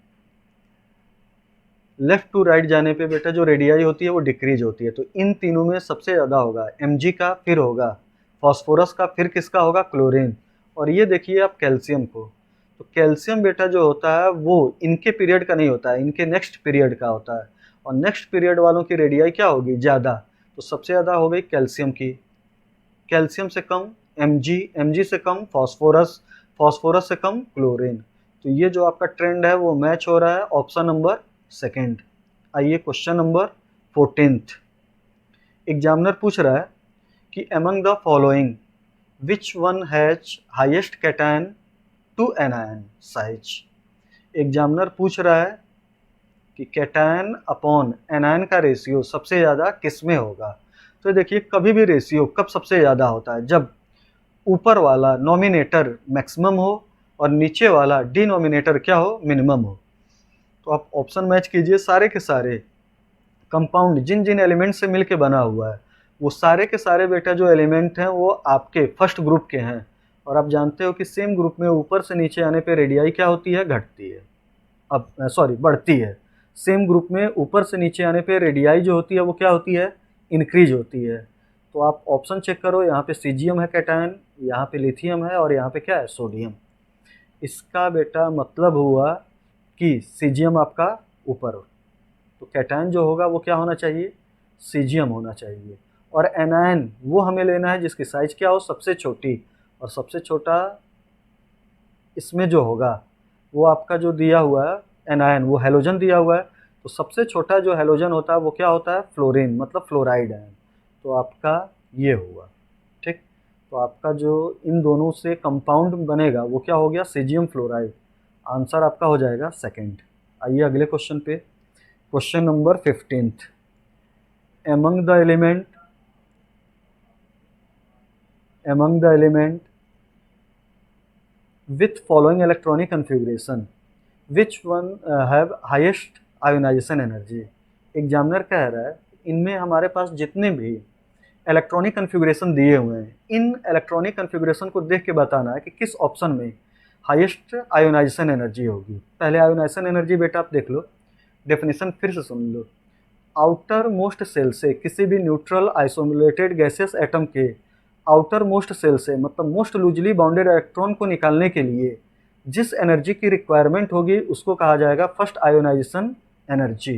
लेफ्ट टू राइट जाने पे बेटा जो रेडियाई होती है वो डिक्रीज होती है। तो इन तीनों में सबसे ज़्यादा होगा Mg का, फिर होगा फॉस्फोरस का, फिर किसका होगा? क्लोरीन। और ये देखिए आप कैल्शियम को, तो कैल्शियम बेटा जो होता है वो इनके पीरियड का नहीं होता है, इनके नेक्स्ट पीरियड का होता है, और नेक्स्ट पीरियड वालों की रेडियाई क्या होगी? ज़्यादा। तो सबसे ज़्यादा हो गई कैल्शियम की, कैल्शियम से कम Mg, Mg से कम फॉस्फोरस, फॉस्फोरस से कम क्लोरीन। तो ये जो आपका ट्रेंड है वो मैच हो रहा है ऑप्शन नंबर सेकंड। आइए क्वेश्चन नंबर 14th। एग्जामिनर पूछ रहा है कि among the following which one has highest cation to anion size. Examiner पूछ रहा है कि कैटायन अपॉन एनायन का रेशियो सबसे ज़्यादा किस में होगा। तो देखिए कभी भी रेशियो कब सबसे ज़्यादा होता है? जब ऊपर वाला नॉमिनेटर मैक्सिमम हो और नीचे वाला डिनोमिनेटर क्या हो? मिनिमम हो। तो आप ऑप्शन मैच कीजिए, सारे के सारे कंपाउंड जिन जिन एलिमेंट से मिलके बना हुआ है वो सारे के सारे बेटा जो एलिमेंट हैं वो आपके फर्स्ट ग्रुप के हैं, और आप जानते हो कि सेम ग्रुप में ऊपर से नीचे आने पे रेडियाई क्या होती है? घटती है। अब सॉरी, बढ़ती है। सेम ग्रुप में ऊपर से नीचे आने पे रेडियाई जो होती है वो क्या होती है? इंक्रीज होती है। तो आप ऑप्शन चेक करो, यहाँ पे सीजियम है कैटायन, यहाँ पे लिथियम है, और यहाँ पे क्या है? सोडियम। इसका बेटा मतलब हुआ कि सीजियम आपका ऊपर हो, तो कैटायन जो होगा वो क्या होना चाहिए? सीजियम होना चाहिए। और एनायन वो हमें लेना है जिसकी साइज क्या हो? सबसे छोटी, और सबसे छोटा इसमें जो होगा वो आपका जो दिया हुआ है एनायन, वो हैलोजन दिया हुआ है, तो सबसे छोटा जो हैलोजन होता है वो क्या होता है? फ्लोरीन, मतलब फ्लोराइड आयन। तो आपका ये हुआ, ठीक। तो आपका जो इन दोनों से कंपाउंड बनेगा वो क्या हो गया? Caesium fluoride. आंसर आपका हो जाएगा सेकंड। आइए अगले क्वेश्चन पे, question number 15th। among the element with following electronic configuration which one have highest ionization energy। Examiner कह रहा है इनमें हमारे पास जितने भी इलेक्ट्रॉनिक कन्फिगरेशन दिए हुए हैं, इन इलेक्ट्रॉनिक कन्फिगरेशन को देख के बताना है कि किस ऑप्शन में हाईएस्ट आयोनाइजेशन एनर्जी होगी। पहले आयोनाइजेशन एनर्जी बेटा आप देख लो, डेफिनेशन फिर से सुन लो। आउटर मोस्ट सेल से किसी भी न्यूट्रल आइसोलेटेड गैसेस एटम के आउटर मोस्ट सेल से, मतलब मोस्ट लूजली बाउंडेड इलेक्ट्रॉन को निकालने के लिए जिस एनर्जी की रिक्वायरमेंट होगी उसको कहा जाएगा फर्स्ट आयोनाइजेशन एनर्जी।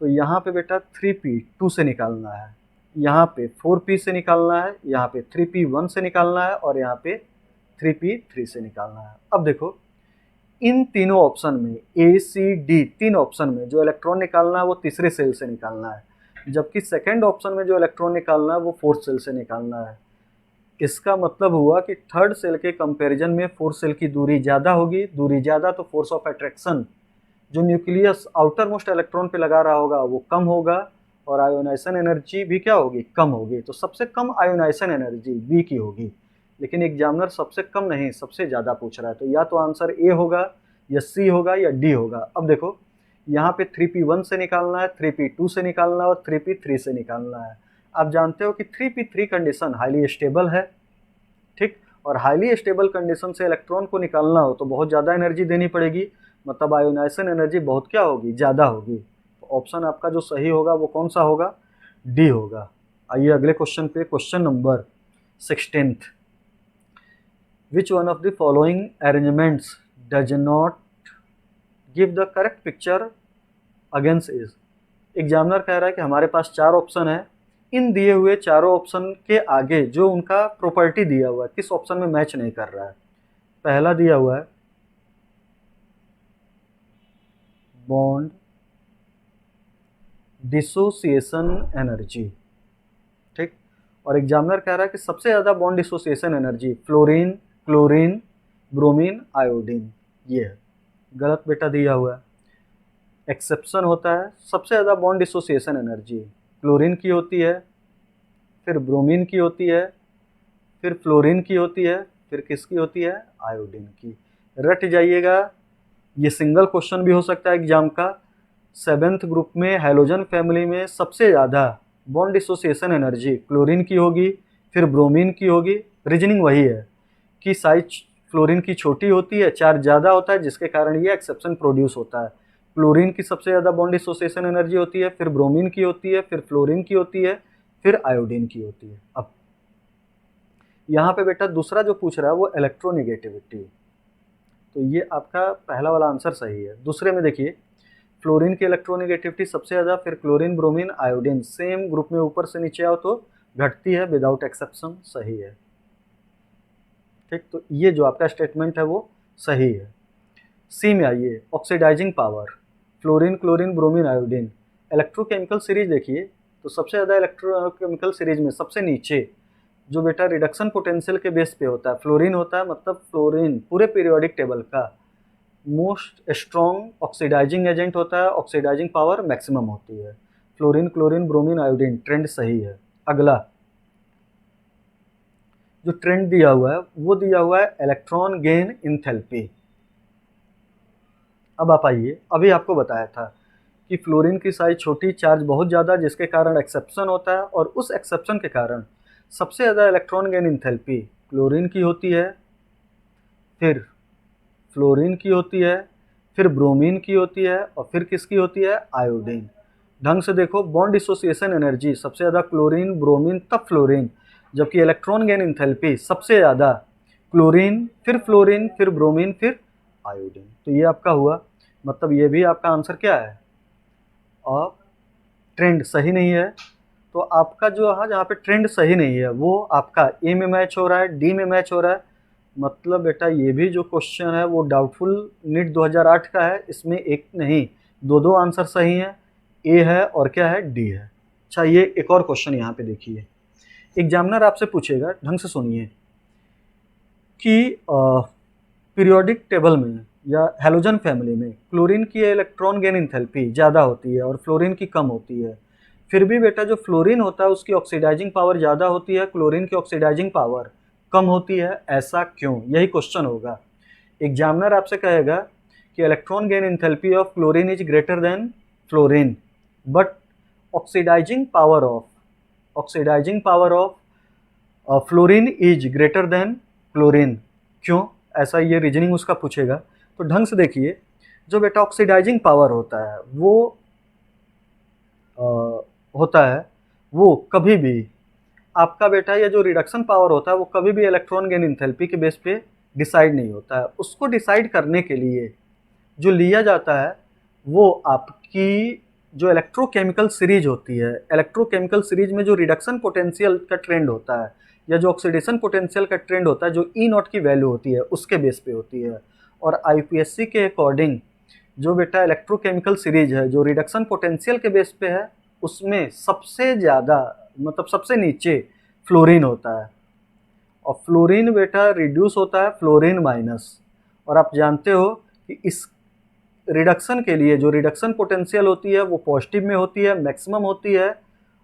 तो यहाँ पे बेटा 3p 2 से निकालना है, यहाँ पे 4p से निकालना है, यहाँ पे 3p 1 से निकालना है और यहाँ पे 3p 3 से निकालना है। अब देखो इन तीनों ऑप्शन में A C D तीन ऑप्शन में जो इलेक्ट्रॉन निकालना है वो तीसरे सेल से निकालना है, जबकि सेकंड ऑप्शन में जो इलेक्ट्रॉन निकालना है वो फोर्थ सेल से निकालना है। इसका मतलब हुआ कि थर्ड सेल के कंपैरिजन में फोर्थ सेल की दूरी ज़्यादा होगी, दूरी ज़्यादा तो फोर्स ऑफ अट्रैक्शन जो न्यूक्लियस आउटर मोस्ट इलेक्ट्रॉन पे लगा रहा होगा वो कम होगा और आयोनाइजेशन एनर्जी भी क्या होगी, कम होगी। तो सबसे कम आयोनाइजेशन एनर्जी बी की होगी, लेकिन एग्जामिनर सबसे कम नहीं सबसे ज़्यादा पूछ रहा है, तो या तो आंसर ए होगा या सी होगा या डी होगा। अब देखो यहाँ पे 3p1 से निकालना है, 3p2 से निकालना है और 3p3 से निकालना है। आप जानते हो कि 3p3 कंडीशन हाईली स्टेबल है, ठीक, और हाईली स्टेबल कंडीशन से इलेक्ट्रॉन को निकालना हो तो बहुत ज़्यादा एनर्जी देनी पड़ेगी, मतलब आयोनाइजेशन एनर्जी बहुत क्या होगी, ज़्यादा होगी। तो ऑप्शन आपका जो सही होगा वो कौन सा होगा, डी होगा। आइए अगले क्वेश्चन पे, question number 16। Which one of the following arrangements does not give the correct picture against is? Examiner कह रहा है कि हमारे पास चार ऑप्शन है, इन दिए हुए चारों ऑप्शन के आगे जो उनका प्रॉपर्टी दिया हुआ है किस ऑप्शन में मैच नहीं कर रहा है। पहला दिया हुआ है बॉन्ड डिसोसिएशन एनर्जी, ठीक, और एग्जामिनर कह रहा है कि सबसे ज़्यादा bond dissociation energy fluorine, chlorine, bromine, iodine, ये है। गलत बेटा दिया हुआ है। एक्सेप्शन होता है, सबसे ज़्यादा बॉन्ड डिसोसिएशन एनर्जी क्लोरीन की होती है, फिर ब्रोमीन की होती है, फिर फ्लोरीन की होती है, फिर किसकी होती है, आयोडीन की। रट जाइएगा, ये सिंगल क्वेश्चन भी हो सकता है एग्जाम का। 7th ग्रुप में हैलोजन फैमिली में सबसे ज़्यादा बॉन्ड डिसोसिएशन एनर्जी क्लोरीन की होगी, फिर ब्रोमीन की होगी। रीजनिंग वही है कि साइज फ्लोरीन की छोटी होती है, चार्ज ज़्यादा होता है, जिसके कारण ये एक्सेप्शन प्रोड्यूस होता है। क्लोरीन की सबसे ज़्यादा बॉन्ड डिसोसिएशन एनर्जी होती है, फिर ब्रोमीन की होती है, फिर फ्लोरीन की होती है, फिर आयोडीन की होती है। अब यहाँ पे बेटा दूसरा जो पूछ रहा है वो इलेक्ट्रोनेगेटिविटी, तो ये आपका पहला वाला आंसर सही है। दूसरे में देखिए फ्लोरीन की इलेक्ट्रोनेगेटिविटी सबसे ज़्यादा, फिर chlorine, bromine, iodine same group में ऊपर से नीचे आओ तो घटती है विदाउट एक्सेप्शन, सही है, ठीक। तो ये जो आपका स्टेटमेंट है वो सही है। सी में आइए, oxidizing power fluorine, chlorine, bromine, iodine. Electrochemical series देखिए तो सबसे ज़्यादा इलेक्ट्रोकेमिकल सीरीज में सबसे नीचे जो बेटा रिडक्शन पोटेंशियल के बेस पे होता है फ्लोरीन होता है, मतलब फ्लोरीन पूरे पीरियोडिक टेबल का मोस्ट स्ट्रॉन्ग ऑक्सीडाइजिंग एजेंट होता है, ऑक्सीडाइजिंग पावर मैक्सिमम होती है। Fluorine, chlorine, bromine, iodine, trend सही है। अगला जो ट्रेंड दिया हुआ है वो दिया हुआ है इलेक्ट्रॉन गेन इंथैल्पी। अब आप आइए, अभी आपको बताया था कि फ्लोरीन की साइज छोटी, चार्ज बहुत ज़्यादा, जिसके कारण एक्सेप्शन होता है, और उस एक्सेप्शन के कारण सबसे ज़्यादा इलेक्ट्रॉन गेन इंथैल्पी क्लोरीन की होती है, फिर फ्लोरीन की होती है, फिर ब्रोमीन की होती है, और फिर किसकी होती है, आयोडीन। ढंग से देखो, बॉन्ड डिसोसिएशन एनर्जी सबसे ज़्यादा क्लोरीन, ब्रोमीन, तब फ्लोरीन, जबकि इलेक्ट्रॉन गेन इंथैल्पी सबसे ज़्यादा क्लोरीन, फिर फ्लोरीन, फिर ब्रोमीन, फिर आयोडीन। तो ये आपका हुआ, मतलब ये भी आपका आंसर क्या है, और ट्रेंड सही नहीं है। तो आपका जो है जहाँ पे ट्रेंड सही नहीं है वो आपका ए में मैच हो रहा है, डी में मैच हो रहा है, मतलब बेटा ये भी जो क्वेश्चन है वो डाउटफुल नीट 2008 का है, इसमें एक नहीं दो दो आंसर सही हैं, ए है और क्या है, डी है। अच्छा, ये एक और क्वेश्चन यहाँ पे देखिए, एग्जामिनर आपसे पूछेगा, ढंग से सुनिए, कि पीरियोडिक टेबल में या हैलोजन फैमिली में क्लोरीन की इलेक्ट्रॉन गेन इंथैल्पी ज़्यादा होती है और फ्लोरीन की कम होती है, फिर भी बेटा जो फ्लोरीन होता है उसकी ऑक्सीडाइजिंग पावर ज़्यादा होती है, क्लोरीन की ऑक्सीडाइजिंग पावर कम होती है, ऐसा क्यों, यही क्वेश्चन होगा। एग्जामिनर आपसे कहेगा कि electron gain enthalpy of chlorine is greater than fluorine, but oxidizing power of fluorine is greater than chlorine, क्यों, ऐसा ये रीजनिंग उसका पूछेगा। तो ढंग से देखिए, जो बेटा ऑक्सीडाइजिंग पावर होता है वो कभी भी आपका बेटा ये जो रिडक्शन पावर होता है वो कभी भी इलेक्ट्रॉन गेन इंथैल्पी के बेस पे डिसाइड नहीं होता है। उसको डिसाइड करने के लिए जो लिया जाता है वो आपकी जो इलेक्ट्रोकेमिकल सीरीज होती है, इलेक्ट्रोकेमिकल सीरीज में जो रिडक्शन पोटेंशियल का ट्रेंड होता है या जो ऑक्सीडेशन पोटेंशियल का ट्रेंड होता है, जो ई नॉट की वैल्यू होती है उसके बेस पे होती है। और आईपीएससी के अकॉर्डिंग जो बेटा इलेक्ट्रोकेमिकल सीरीज है जो रिडक्शन पोटेंशियल के बेस पे है, उसमें सबसे ज़्यादा मतलब सबसे नीचे फ्लोरीन होता है। और फ्लोरीन बेटा रिड्यूस होता है फ्लोरीन माइनस। और आप जानते हो कि इस रिडक्शन के लिए जो रिडक्शन पोटेंशियल होती है वो पॉजिटिव में होती है, मैक्सिमम होती है।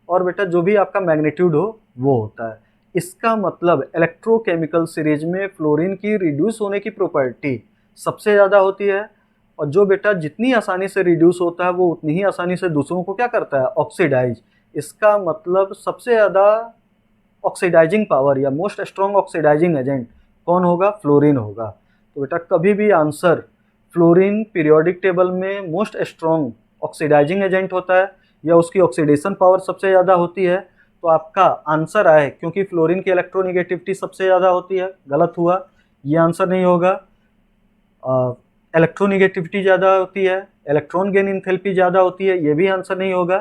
और बेटा जो भी आपका मैग्नीट्यूड हो वो होता है। इसका मतलब इलेक्ट्रोकेमिकल सीरीज में फ्लोरीन की रिड्यूस होने की प्रॉपर्टी सबसे ज़्यादा होती है। और जो बेटा जितनी आसानी से रिड्यूस होता है वो उतनी ही आसानी से दूसरों को क्या करता है, ऑक्सीडाइज। इसका मतलब सबसे ज़्यादा ऑक्सीडाइजिंग पावर या मोस्ट स्ट्रॉन्ग ऑक्सीडाइजिंग एजेंट कौन होगा, फ्लोरीन होगा। तो बेटा कभी भी आंसर फ्लोरीन पीरियोडिक टेबल में मोस्ट स्ट्रॉन्ग ऑक्सीडाइजिंग एजेंट होता है या उसकी ऑक्सीडेशन पावर सबसे ज़्यादा होती है, तो आपका आंसर आए क्योंकि फ्लोरीन की इलेक्ट्रोनिगेटिविटी सबसे ज़्यादा होती है, गलत हुआ, ये आंसर नहीं होगा। इलेक्ट्रोनिगेटिविटी ज़्यादा होती है, इलेक्ट्रॉन गेन इंथैल्पी ज़्यादा होती है, ये भी आंसर नहीं होगा।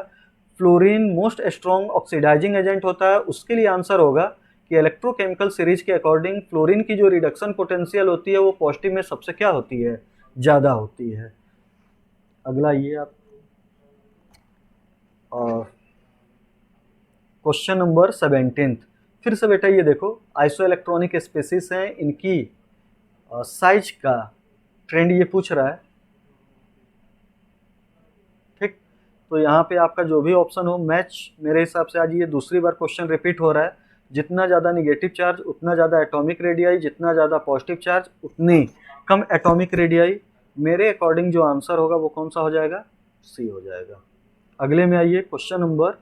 Fluorine most strong oxidizing agent होता है, उसके लिए आंसर होगा कि इलेक्ट्रोकेमिकल सीरीज के अकॉर्डिंग फ्लोरीन की जो रिडक्शन पोटेंशियल होती है वो पॉजिटिव में सबसे क्या होती है, ज़्यादा होती है। अगला ये आप क्वेश्चन नंबर 17। फिर से बेटा ये देखो आइसो इलेक्ट्रॉनिक स्पेसिस हैं, इनकी साइज का ट्रेंड ये पूछ रहा है। ठीक, तो यहाँ पे आपका जो भी ऑप्शन हो मैच, मेरे हिसाब से आज ये दूसरी बार क्वेश्चन रिपीट हो रहा है। जितना ज़्यादा निगेटिव चार्ज उतना ज़्यादा एटॉमिक रेडियाई, जितना ज़्यादा पॉजिटिव चार्ज उतनी कम एटॉमिक रेडियाई। मेरे अकॉर्डिंग जो आंसर होगा वो कौन सा हो जाएगा, सी हो जाएगा। अगले में आइए क्वेश्चन नंबर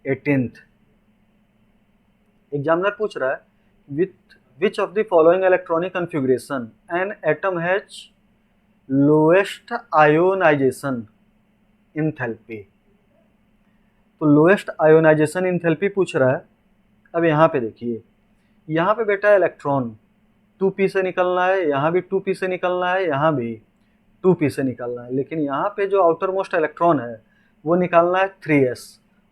18। एग्जामिनर पूछ रहा है with which of the following electronic configuration an atom has lowest ionization enthalpy. तो लोएस्ट आयोनाइजेशन इंथैल्पी पूछ रहा है। अब यहाँ पे देखिए, यहाँ पे बेटा इलेक्ट्रॉन 2p से निकलना है, यहाँ भी 2p से निकलना है, यहाँ भी 2p से निकलना है, लेकिन यहाँ पे जो आउटर मोस्ट इलेक्ट्रॉन है वो निकालना है 3s।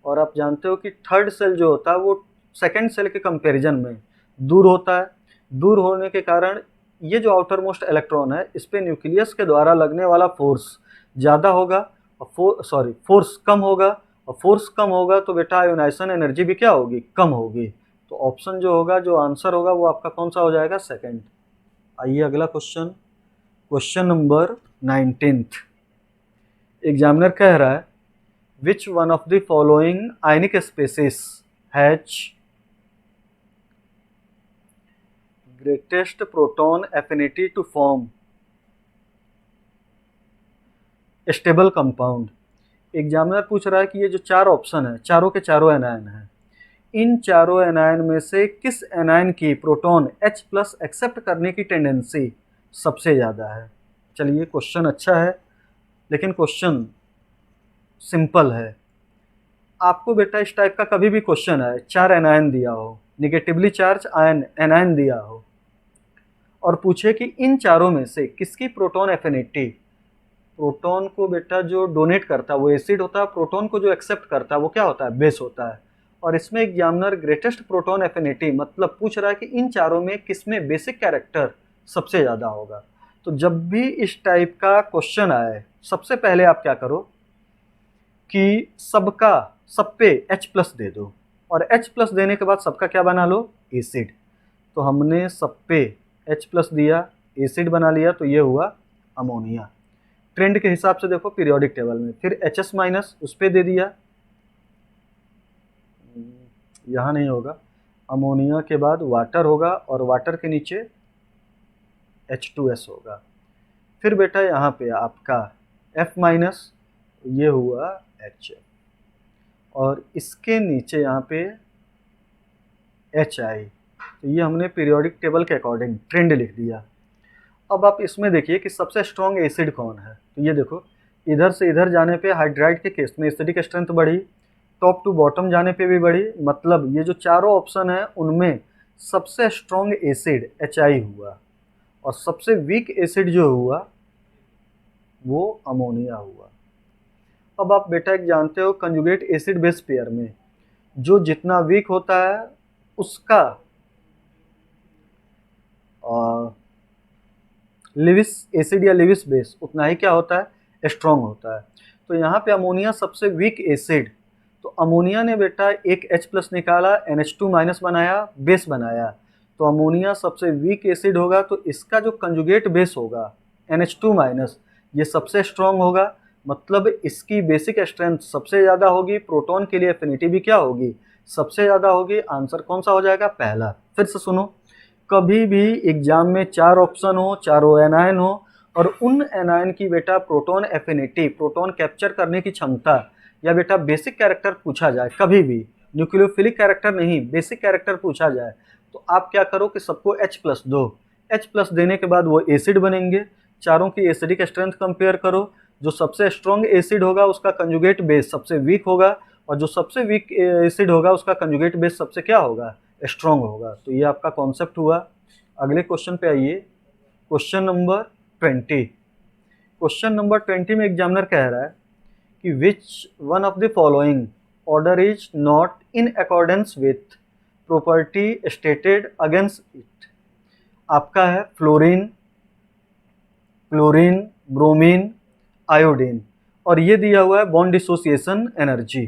और आप जानते हो कि थर्ड सेल जो होता है वो सेकेंड सेल के कंपैरिजन में दूर होता है। दूर होने के कारण ये जो आउटर मोस्ट इलेक्ट्रॉन है इस पे न्यूक्लियस के द्वारा लगने वाला फोर्स ज़्यादा होगा और फोर्स कम होगा। और फोर्स कम होगा तो बेटा आयोनाइजेशन एनर्जी भी क्या होगी, कम होगी। तो ऑप्शन जो होगा, जो आंसर होगा वो आपका कौन सा हो जाएगा, सेकंड। आइए अगला क्वेश्चन, क्वेश्चन नंबर 19। एग्जामिनर कह रहा है which one of the following ionic species has greatest proton affinity to form stable compound. Examiner पूछ रहा है कि ये जो चार ऑप्शन है, चारों के चारों एनायन हैं, इन चारों एनायन में से किस एनायन की प्रोटॉन H+ एक्सेप्ट करने की टेंडेंसी सबसे ज़्यादा है। चलिए क्वेश्चन अच्छा है लेकिन क्वेश्चन सिंपल है। आपको बेटा इस टाइप का कभी भी क्वेश्चन है, चार एनायन दिया हो, निगेटिवली चार्ज एनायन दिया हो और पूछे कि इन चारों में से किसकी प्रोटॉन एफिनिटी, प्रोटॉन को बेटा जो डोनेट करता है वो एसिड होता है, प्रोटॉन को जो एक्सेप्ट करता है वो क्या होता है, बेस होता है। और इसमें एग्जामिनर ग्रेटेस्ट प्रोटॉन एफिनिटी मतलब पूछ रहा है कि इन चारों में किसमें बेसिक कैरेक्टर सबसे ज़्यादा होगा। तो जब भी इस टाइप का क्वेश्चन आए सबसे पहले आप क्या करो कि सब पे H+ दे दो और H+ देने के बाद सबका क्या बना लो, एसिड। तो हमने सब पे H+ दिया, एसिड बना लिया, तो ये हुआ अमोनिया। ट्रेंड के हिसाब से देखो पीरियोडिक टेबल में, फिर HS- उस पर दे दिया, यहाँ नहीं होगा, अमोनिया के बाद वाटर होगा और वाटर के नीचे H2S होगा। फिर बेटा यहाँ पे आपका F-, ये हुआ HF और इसके नीचे यहाँ पे HI। तो ये हमने पीरियोडिक टेबल के अकॉर्डिंग ट्रेंड लिख दिया। अब आप इसमें देखिए कि सबसे स्ट्रॉन्ग एसिड कौन है। तो ये देखो इधर से इधर जाने पे हाइड्राइड के केस में एसिडिक स्ट्रेंथ बढ़ी, टॉप टू बॉटम जाने पे भी बढ़ी, मतलब ये जो चारों ऑप्शन है उनमें सबसे स्ट्रॉन्ग एसिड HI हुआ और सबसे वीक एसिड जो हुआ वो अमोनिया हुआ। अब आप बेटा एक जानते हो कंजुगेट एसिड बेस पेयर में जो जितना वीक होता है उसका लिविस एसिड या लिविस बेस उतना ही क्या होता है, स्ट्रॉन्ग होता है। तो यहाँ पे अमोनिया सबसे वीक एसिड, तो अमोनिया ने बेटा एक H+ निकाला, NH2- बनाया, बेस बनाया, तो अमोनिया सबसे वीक एसिड होगा, तो इसका जो कंजुगेट बेस होगा NH2- ये सबसे स्ट्रॉन्ग होगा, मतलब इसकी बेसिक स्ट्रेंथ सबसे ज़्यादा होगी, प्रोटॉन के लिए एफिनिटी भी क्या होगी, सबसे ज़्यादा होगी। आंसर कौन सा हो जाएगा, पहला। फिर से सुनो, कभी भी एग्जाम में 4 ऑप्शन हो, चारों एनायन हो और उन एनायन की बेटा प्रोटॉन एफिनिटी, प्रोटॉन कैप्चर करने की क्षमता या बेटा बेसिक कैरेक्टर पूछा जाए, कभी भी न्यूक्लियोफिलिक कैरेक्टर नहीं, बेसिक कैरेक्टर पूछा जाए, तो आप क्या करो कि सबको H+ दो। H+ देने के बाद वो एसिड बनेंगे, चारों की एसिडिक स्ट्रेंथ कंपेयर करो, जो सबसे स्ट्रॉन्ग एसिड होगा उसका कंजुगेट बेस सबसे वीक होगा और जो सबसे वीक एसिड होगा उसका कंजुगेट बेस सबसे क्या होगा, स्ट्रॉन्ग होगा। तो ये आपका कॉन्सेप्ट हुआ। अगले क्वेश्चन पे आइए, क्वेश्चन नंबर 20। क्वेश्चन नंबर 20 में एग्जामिनर कह रहा है कि विच one of the following order is not in accordance with property stated against it. आपका है फ्लोरीन, क्लोरीन, ब्रोमीन, आयोडीन, और ये दिया हुआ है बॉन्ड डिसोसिएशन एनर्जी।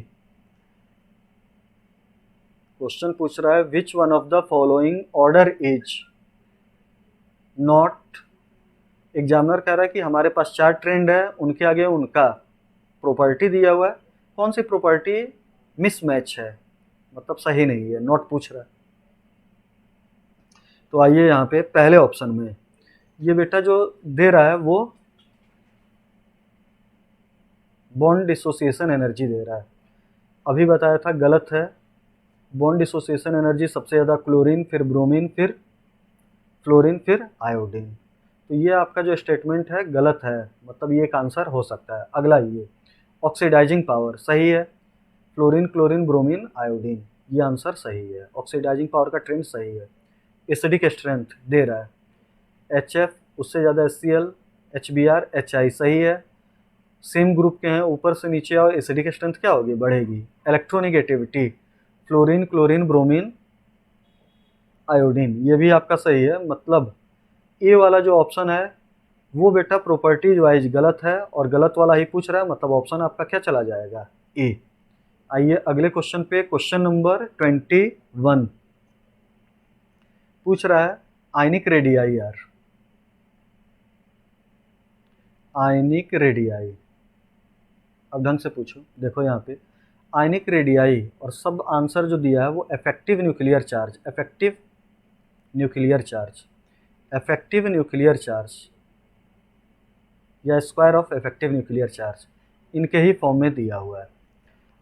क्वेश्चन पूछ रहा है which one of the following order is not, examiner कह रहा है कि हमारे पास 4 ट्रेंड है, उनके आगे उनका प्रॉपर्टी दिया हुआ है, कौन सी प्रॉपर्टी मिसमैच है, मतलब सही नहीं है, नॉट पूछ रहा है। तो आइए यहाँ पे पहले ऑप्शन में ये बेटा जो दे रहा है वो बॉन्ड डिसोसिएशन एनर्जी दे रहा है, अभी बताया था गलत है। बॉन्ड डिसोसिएशन एनर्जी सबसे ज़्यादा क्लोरीन, फिर ब्रोमीन, फिर फ्लोरीन, फिर आयोडीन। तो ये आपका जो स्टेटमेंट है गलत है, मतलब ये एक आंसर हो सकता है। अगला ये ऑक्सीडाइजिंग पावर सही है, फ्लोरीन, क्लोरीन, ब्रोमीन, आयोडीन, ये आंसर सही है। ऑक्सीडाइजिंग पावर का ट्रेंड सही है। एसिडिक स्ट्रेंथ दे रहा है HF, उससे ज़्यादा HCl, HBr, HI सही है। सेम ग्रुप के हैं, ऊपर से नीचे आओ, एसिडिक स्ट्रेंथ क्या होगी, बढ़ेगी। Electronegativity fluorine, chlorine, bromine, iodine, ये भी आपका सही है, मतलब ए वाला जो ऑप्शन है वो बेटा प्रॉपर्टीज वाइज गलत है और गलत वाला ही पूछ रहा है, मतलब ऑप्शन आपका क्या चला जाएगा, ए। आइए अगले क्वेश्चन पे, क्वेश्चन नंबर 21 पूछ रहा है आयनिक रेडियाई यार, आयनिक रेडियाई। अब ढंग से पूछो, देखो यहाँ पे आयनिक रेडियाई और सब आंसर जो दिया है वो effective nuclear charge, effective nuclear charge, effective nuclear charge या square of effective nuclear charge, इनके ही फॉर्म में दिया हुआ है।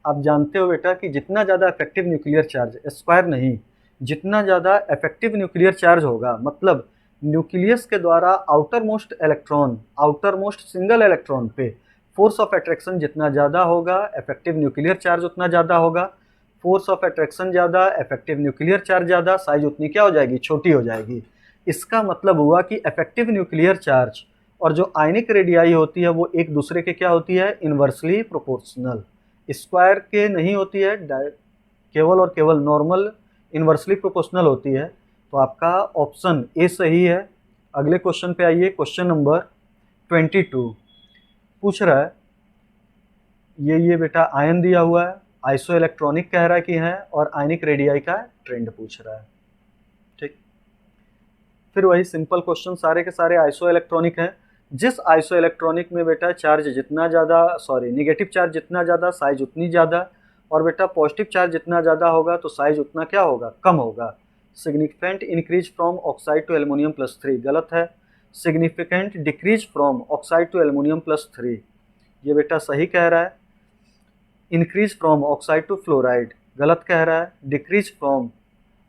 आप जानते हो बेटा कि जितना ज़्यादा इफेक्टिव न्यूक्लियर चार्ज, स्क्वायर नहीं, जितना ज़्यादा इफेक्टिव न्यूक्लियर चार्ज होगा, मतलब न्यूक्लियस के द्वारा outer most electron, outer most single electron पे फोर्स ऑफ अट्रैक्शन जितना ज़्यादा होगा, इफेक्टिव न्यूक्लियर चार्ज उतना ज़्यादा होगा। फोर्स ऑफ अट्रैक्शन ज़्यादा, इफेक्टिव न्यूक्लियर चार्ज ज़्यादा, साइज उतनी क्या हो जाएगी, छोटी हो जाएगी। इसका मतलब हुआ कि इफेक्टिव न्यूक्लियर चार्ज और जो आयनिक रेडियाई होती है वो एक दूसरे के क्या होती है, इन्वर्सली प्रोपोर्शनल, स्क्वायर के नहीं होती है, केवल और केवल नॉर्मल इन्वर्सली प्रोपोर्शनल होती है। तो आपका ऑप्शन ए सही है। अगले क्वेश्चन पे आइए, क्वेश्चन नंबर 22 पूछ रहा है ये बेटा आयन दिया हुआ है, आइसो इलेक्ट्रॉनिक कह रहा है कि है, और आयनिक रेडियाई का ट्रेंड पूछ रहा है। ठीक, फिर वही सिंपल क्वेश्चन, सारे के सारे आइसो इलेक्ट्रॉनिक हैं। जिस आइसो इलेक्ट्रॉनिक में बेटा चार्ज जितना ज़्यादा, सॉरी नेगेटिव चार्ज जितना ज़्यादा, साइज उतनी ज़्यादा, और बेटा पॉजिटिव चार्ज जितना ज़्यादा होगा तो साइज उतना क्या होगा, कम होगा। Significant increase from oxide to aluminium +3 गलत है। Significant decrease from oxide to aluminium +3 ये बेटा सही कह रहा है। Increase from oxide to fluoride गलत कह रहा है। Decrease from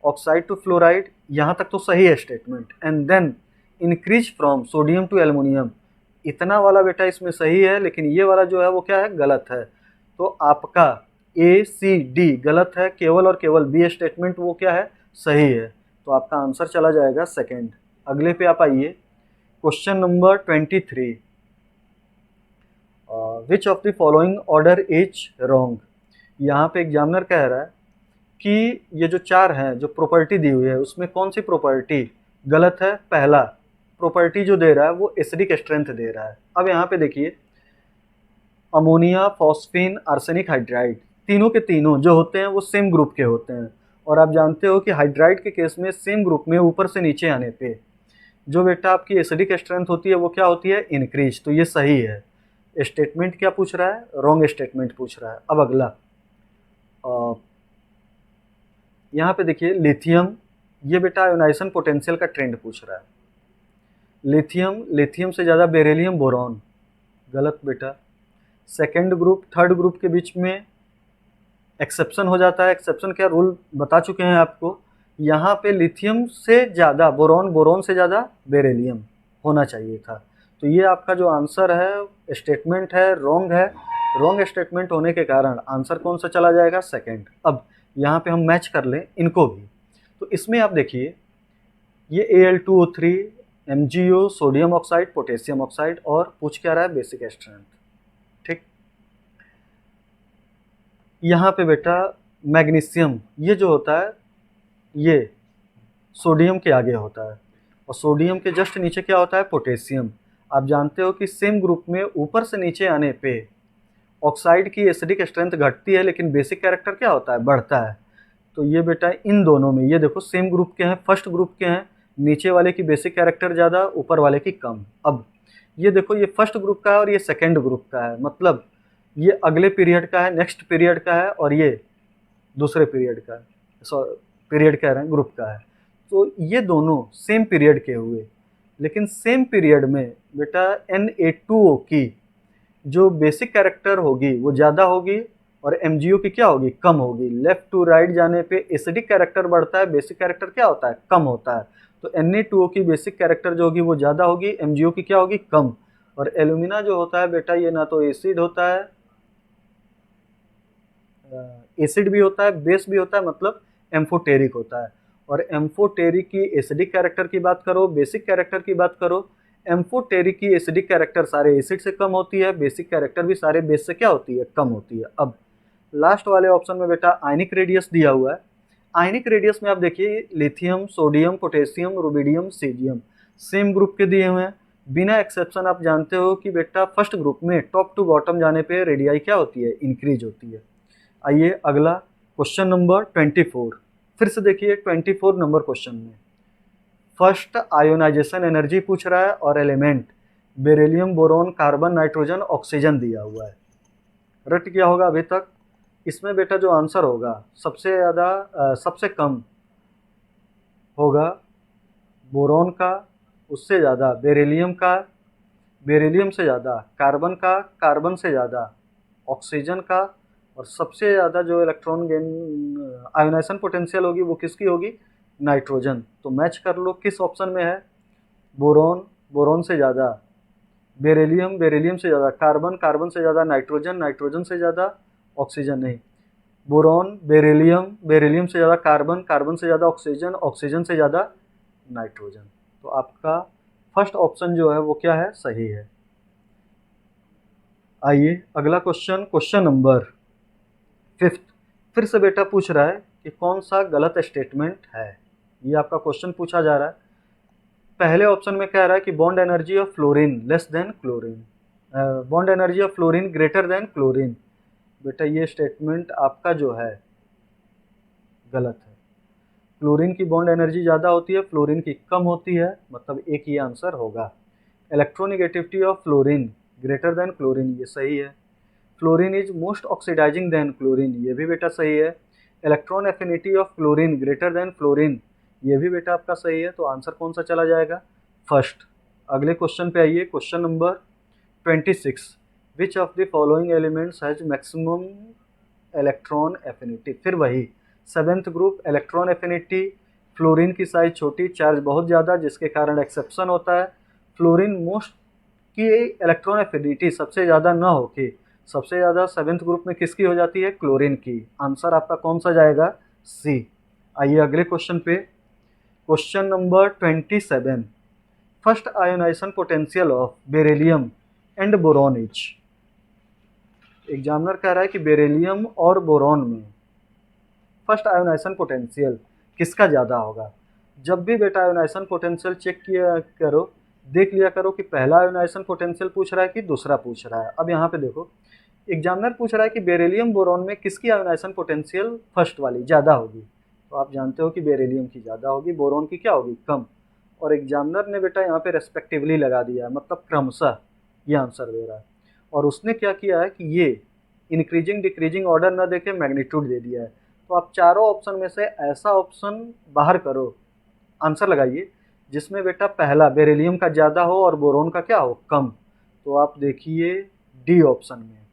oxide to fluoride यहाँ तक तो सही है statement. And then increase from sodium to aluminium, इतना वाला बेटा इसमें सही है, लेकिन ये वाला जो है वो क्या है, गलत है। तो आपका ए सी डी गलत है, केवल और केवल बी स्टेटमेंट वो क्या है, सही है। तो आपका आंसर चला जाएगा सेकंड। अगले पे आप आइए, question number 23, which of the following order is wrong. यहाँ पे एग्जामिनर कह रहा है कि ये जो चार हैं जो प्रॉपर्टी दी हुई है उसमें कौन सी प्रॉपर्टी गलत है। पहला प्रॉपर्टी जो दे रहा है वो एसिडिक स्ट्रेंथ दे रहा है। अब यहाँ पे देखिए, अमोनिया, फॉस्फीन, आर्सेनिक, हाइड्राइड, तीनों के तीनों जो होते हैं वो सेम ग्रुप के होते हैं। और आप जानते हो कि हाइड्राइड के केस में सेम ग्रुप में ऊपर से नीचे आने पे जो बेटा आपकी एसिडिक स्ट्रेंथ होती है वो क्या होती है, इंक्रीज। तो ये सही है। स्टेटमेंट क्या पूछ रहा है, रॉन्ग स्टेटमेंट पूछ रहा है। अब अगला यहाँ पे देखिए, लिथियम, ये बेटा आयोनाइजेशन पोटेंशियल का ट्रेंड पूछ रहा है। लिथियम से ज़्यादा बेरिलियम, बोरॉन, गलत बेटा। सेकेंड ग्रुप थर्ड ग्रुप के बीच में एक्सेप्शन हो जाता है। एक्सेप्शन क्या, रूल बता चुके हैं आपको। यहाँ पे लिथियम से ज़्यादा बोरॉन, बोरॉन से ज़्यादा बेरिलियम होना चाहिए था। तो ये आपका जो आंसर है, स्टेटमेंट है, रॉन्ग है। रॉन्ग स्टेटमेंट होने के कारण आंसर कौन सा चला जाएगा, सेकंड। अब यहाँ पे हम मैच कर लें इनको भी। तो इसमें आप देखिए, ये Al2O3, MgO, sodium oxide, potassium oxide, और पूछ क्या रहा है, बेसिक स्ट्रेंथ। ठीक, यहाँ पे बेटा मैग्नीशियम, ये जो होता है ये सोडियम के आगे होता है, और सोडियम के जस्ट नीचे क्या होता है, पोटेशियम। आप जानते हो कि सेम ग्रुप में ऊपर से नीचे आने पे ऑक्साइड की एसिडिक स्ट्रेंथ घटती है लेकिन बेसिक कैरेक्टर क्या होता है, बढ़ता है। तो ये बेटा इन दोनों में, ये देखो सेम ग्रुप के हैं, फर्स्ट ग्रुप के हैं, नीचे वाले की बेसिक कैरेक्टर ज़्यादा, ऊपर वाले की कम। अब ये देखो, ये फर्स्ट ग्रुप का है और ये सेकेंड ग्रुप का है, मतलब ये अगले पीरियड का है, नेक्स्ट पीरियड का है, और ये दूसरे पीरियड का है, पीरियड कह रहे हैं, ग्रुप का है। तो ये दोनों सेम पीरियड के हुए, लेकिन सेम पीरियड में बेटा Na2O की जो बेसिक कैरेक्टर होगी वो ज़्यादा होगी और MgO की क्या होगी, कम होगी। लेफ्ट टू राइट जाने पे एसिडिक कैरेक्टर बढ़ता है, बेसिक कैरेक्टर क्या होता है, कम होता है। तो Na2O की बेसिक कैरेक्टर जो होगी वो ज़्यादा होगी, MgO की क्या होगी, कम। और एल्यूमिना जो होता है बेटा, ये ना तो एसिड होता है, एसिड भी होता है, बेस भी होता है, मतलब एम्फोटेरिक होता है। और एम्फोटेरिक की एसिडिक कैरेक्टर की बात करो, बेसिक कैरेक्टर की बात करो, एम्फोटेरिक की एसिडिक कैरेक्टर सारे एसिड से कम होती है, बेसिक कैरेक्टर भी सारे बेस से क्या होती है, कम होती है। अब लास्ट वाले ऑप्शन में बेटा आयनिक रेडियस दिया हुआ है। आयनिक रेडियस में आप देखिए, lithium, sodium, potassium, rubidium, caesium same group के दिए हुए हैं। बिना एक्सेप्शन आप जानते हो कि बेटा फर्स्ट ग्रुप में टॉप टू बॉटम जाने पे रेडियाई क्या होती है, इंक्रीज होती है। आइए अगला क्वेश्चन नंबर 24, फिर से देखिए 24 नंबर क्वेश्चन में फर्स्ट आयोनाइजेशन एनर्जी पूछ रहा है और element beryllium, boron, carbon, nitrogen, oxygen दिया हुआ है। रट गया होगा अभी तक। इसमें बेटा जो आंसर होगा सबसे ज़्यादा सबसे कम होगा बोरॉन का, उससे ज़्यादा बेरिलियम का, बेरिलियम से ज़्यादा कार्बन का, कार्बन से ज़्यादा ऑक्सीजन का, और सबसे ज़्यादा जो इलेक्ट्रॉन गेन आयोनाइजेशन पोटेंशियल होगी वो किसकी होगी, नाइट्रोजन। तो मैच कर लो किस ऑप्शन में है, बोरॉन, बोरॉन से ज़्यादा बेरिलियम, बेरिलियम से ज़्यादा कार्बन, कार्बन से ज़्यादा नाइट्रोजन, नाइट्रोजन से ज़्यादा ऑक्सीजन। नहीं, बोरॉन, बेरिलियम, बेरिलियम से ज़्यादा कार्बन, कार्बन से ज़्यादा ऑक्सीजन, ऑक्सीजन से ज़्यादा नाइट्रोजन। तो आपका फर्स्ट ऑप्शन जो है वो क्या है, सही है। आइए अगला क्वेश्चन, क्वेश्चन नंबर 5 फिर से बेटा पूछ रहा है कि कौन सा गलत स्टेटमेंट है। ये आपका क्वेश्चन पूछा जा रहा है। पहले ऑप्शन में कह रहा है कि bond energy of fluorine less than chlorine, bond energy of fluorine greater than chlorine. बेटा ये स्टेटमेंट आपका जो है गलत है। क्लोरीन की बॉन्ड एनर्जी ज़्यादा होती है, फ्लोरीन की कम होती है, मतलब एक ही आंसर होगा। Electronegativity of fluorine greater than chlorine, ये सही है। Fluorine is most oxidizing than chlorine, ये भी बेटा सही है। Electron affinity of chlorine greater than fluorine, ये भी बेटा आपका सही है। तो आंसर कौन सा चला जाएगा, फर्स्ट। अगले क्वेश्चन पे आइए, question number 26, which of the following elements has maximum electron affinity. फिर वही seventh group, electron affinity, fluorine की साइज छोटी, चार्ज बहुत ज़्यादा, जिसके कारण एक्सेप्शन होता है। फ्लोरीन मोस्ट की इलेक्ट्रॉन एफिनिटी सबसे ज़्यादा ना होके सबसे ज़्यादा 7th ग्रुप में किसकी हो जाती है? क्लोरीन की। आंसर आपका कौन सा जाएगा? सी। आइए अगले क्वेश्चन पे। Question number 27। First ionization potential of beryllium and boron is. Examiner कह रहा है कि बेरिलियम और बोरॉन में फर्स्ट आयोनाइजेशन पोटेंशियल किसका ज़्यादा होगा। जब भी बेटा आयोनाइजेशन पोटेंशियल चेक किया करो, देख लिया करो कि पहला आयोनाइजेशन पोटेंशियल पूछ रहा है कि दूसरा पूछ रहा है। अब यहाँ पे देखो, एग्जामिनर पूछ रहा है कि बेरिलियम बोरॉन में किसकी आयोनाइजेशन पोटेंशियल फर्स्ट वाली ज़्यादा होगी। तो आप जानते हो कि बेरिलियम की ज़्यादा होगी, बोरॉन की क्या होगी? कम। और एग्जामिनर ने बेटा यहाँ पे रेस्पेक्टिवली लगा दिया है, मतलब क्रमशः ये आंसर दे रहा है। और उसने क्या किया है कि ये इंक्रीजिंग डिक्रीजिंग ऑर्डर न देके मैग्नीट्यूड दे दिया है। तो आप चारों ऑप्शन में से ऐसा ऑप्शन बाहर करो, आंसर लगाइए, जिसमें बेटा पहला बेरिलियम का ज़्यादा हो और बोरोन का क्या हो? कम। तो आप देखिए डी ऑप्शन में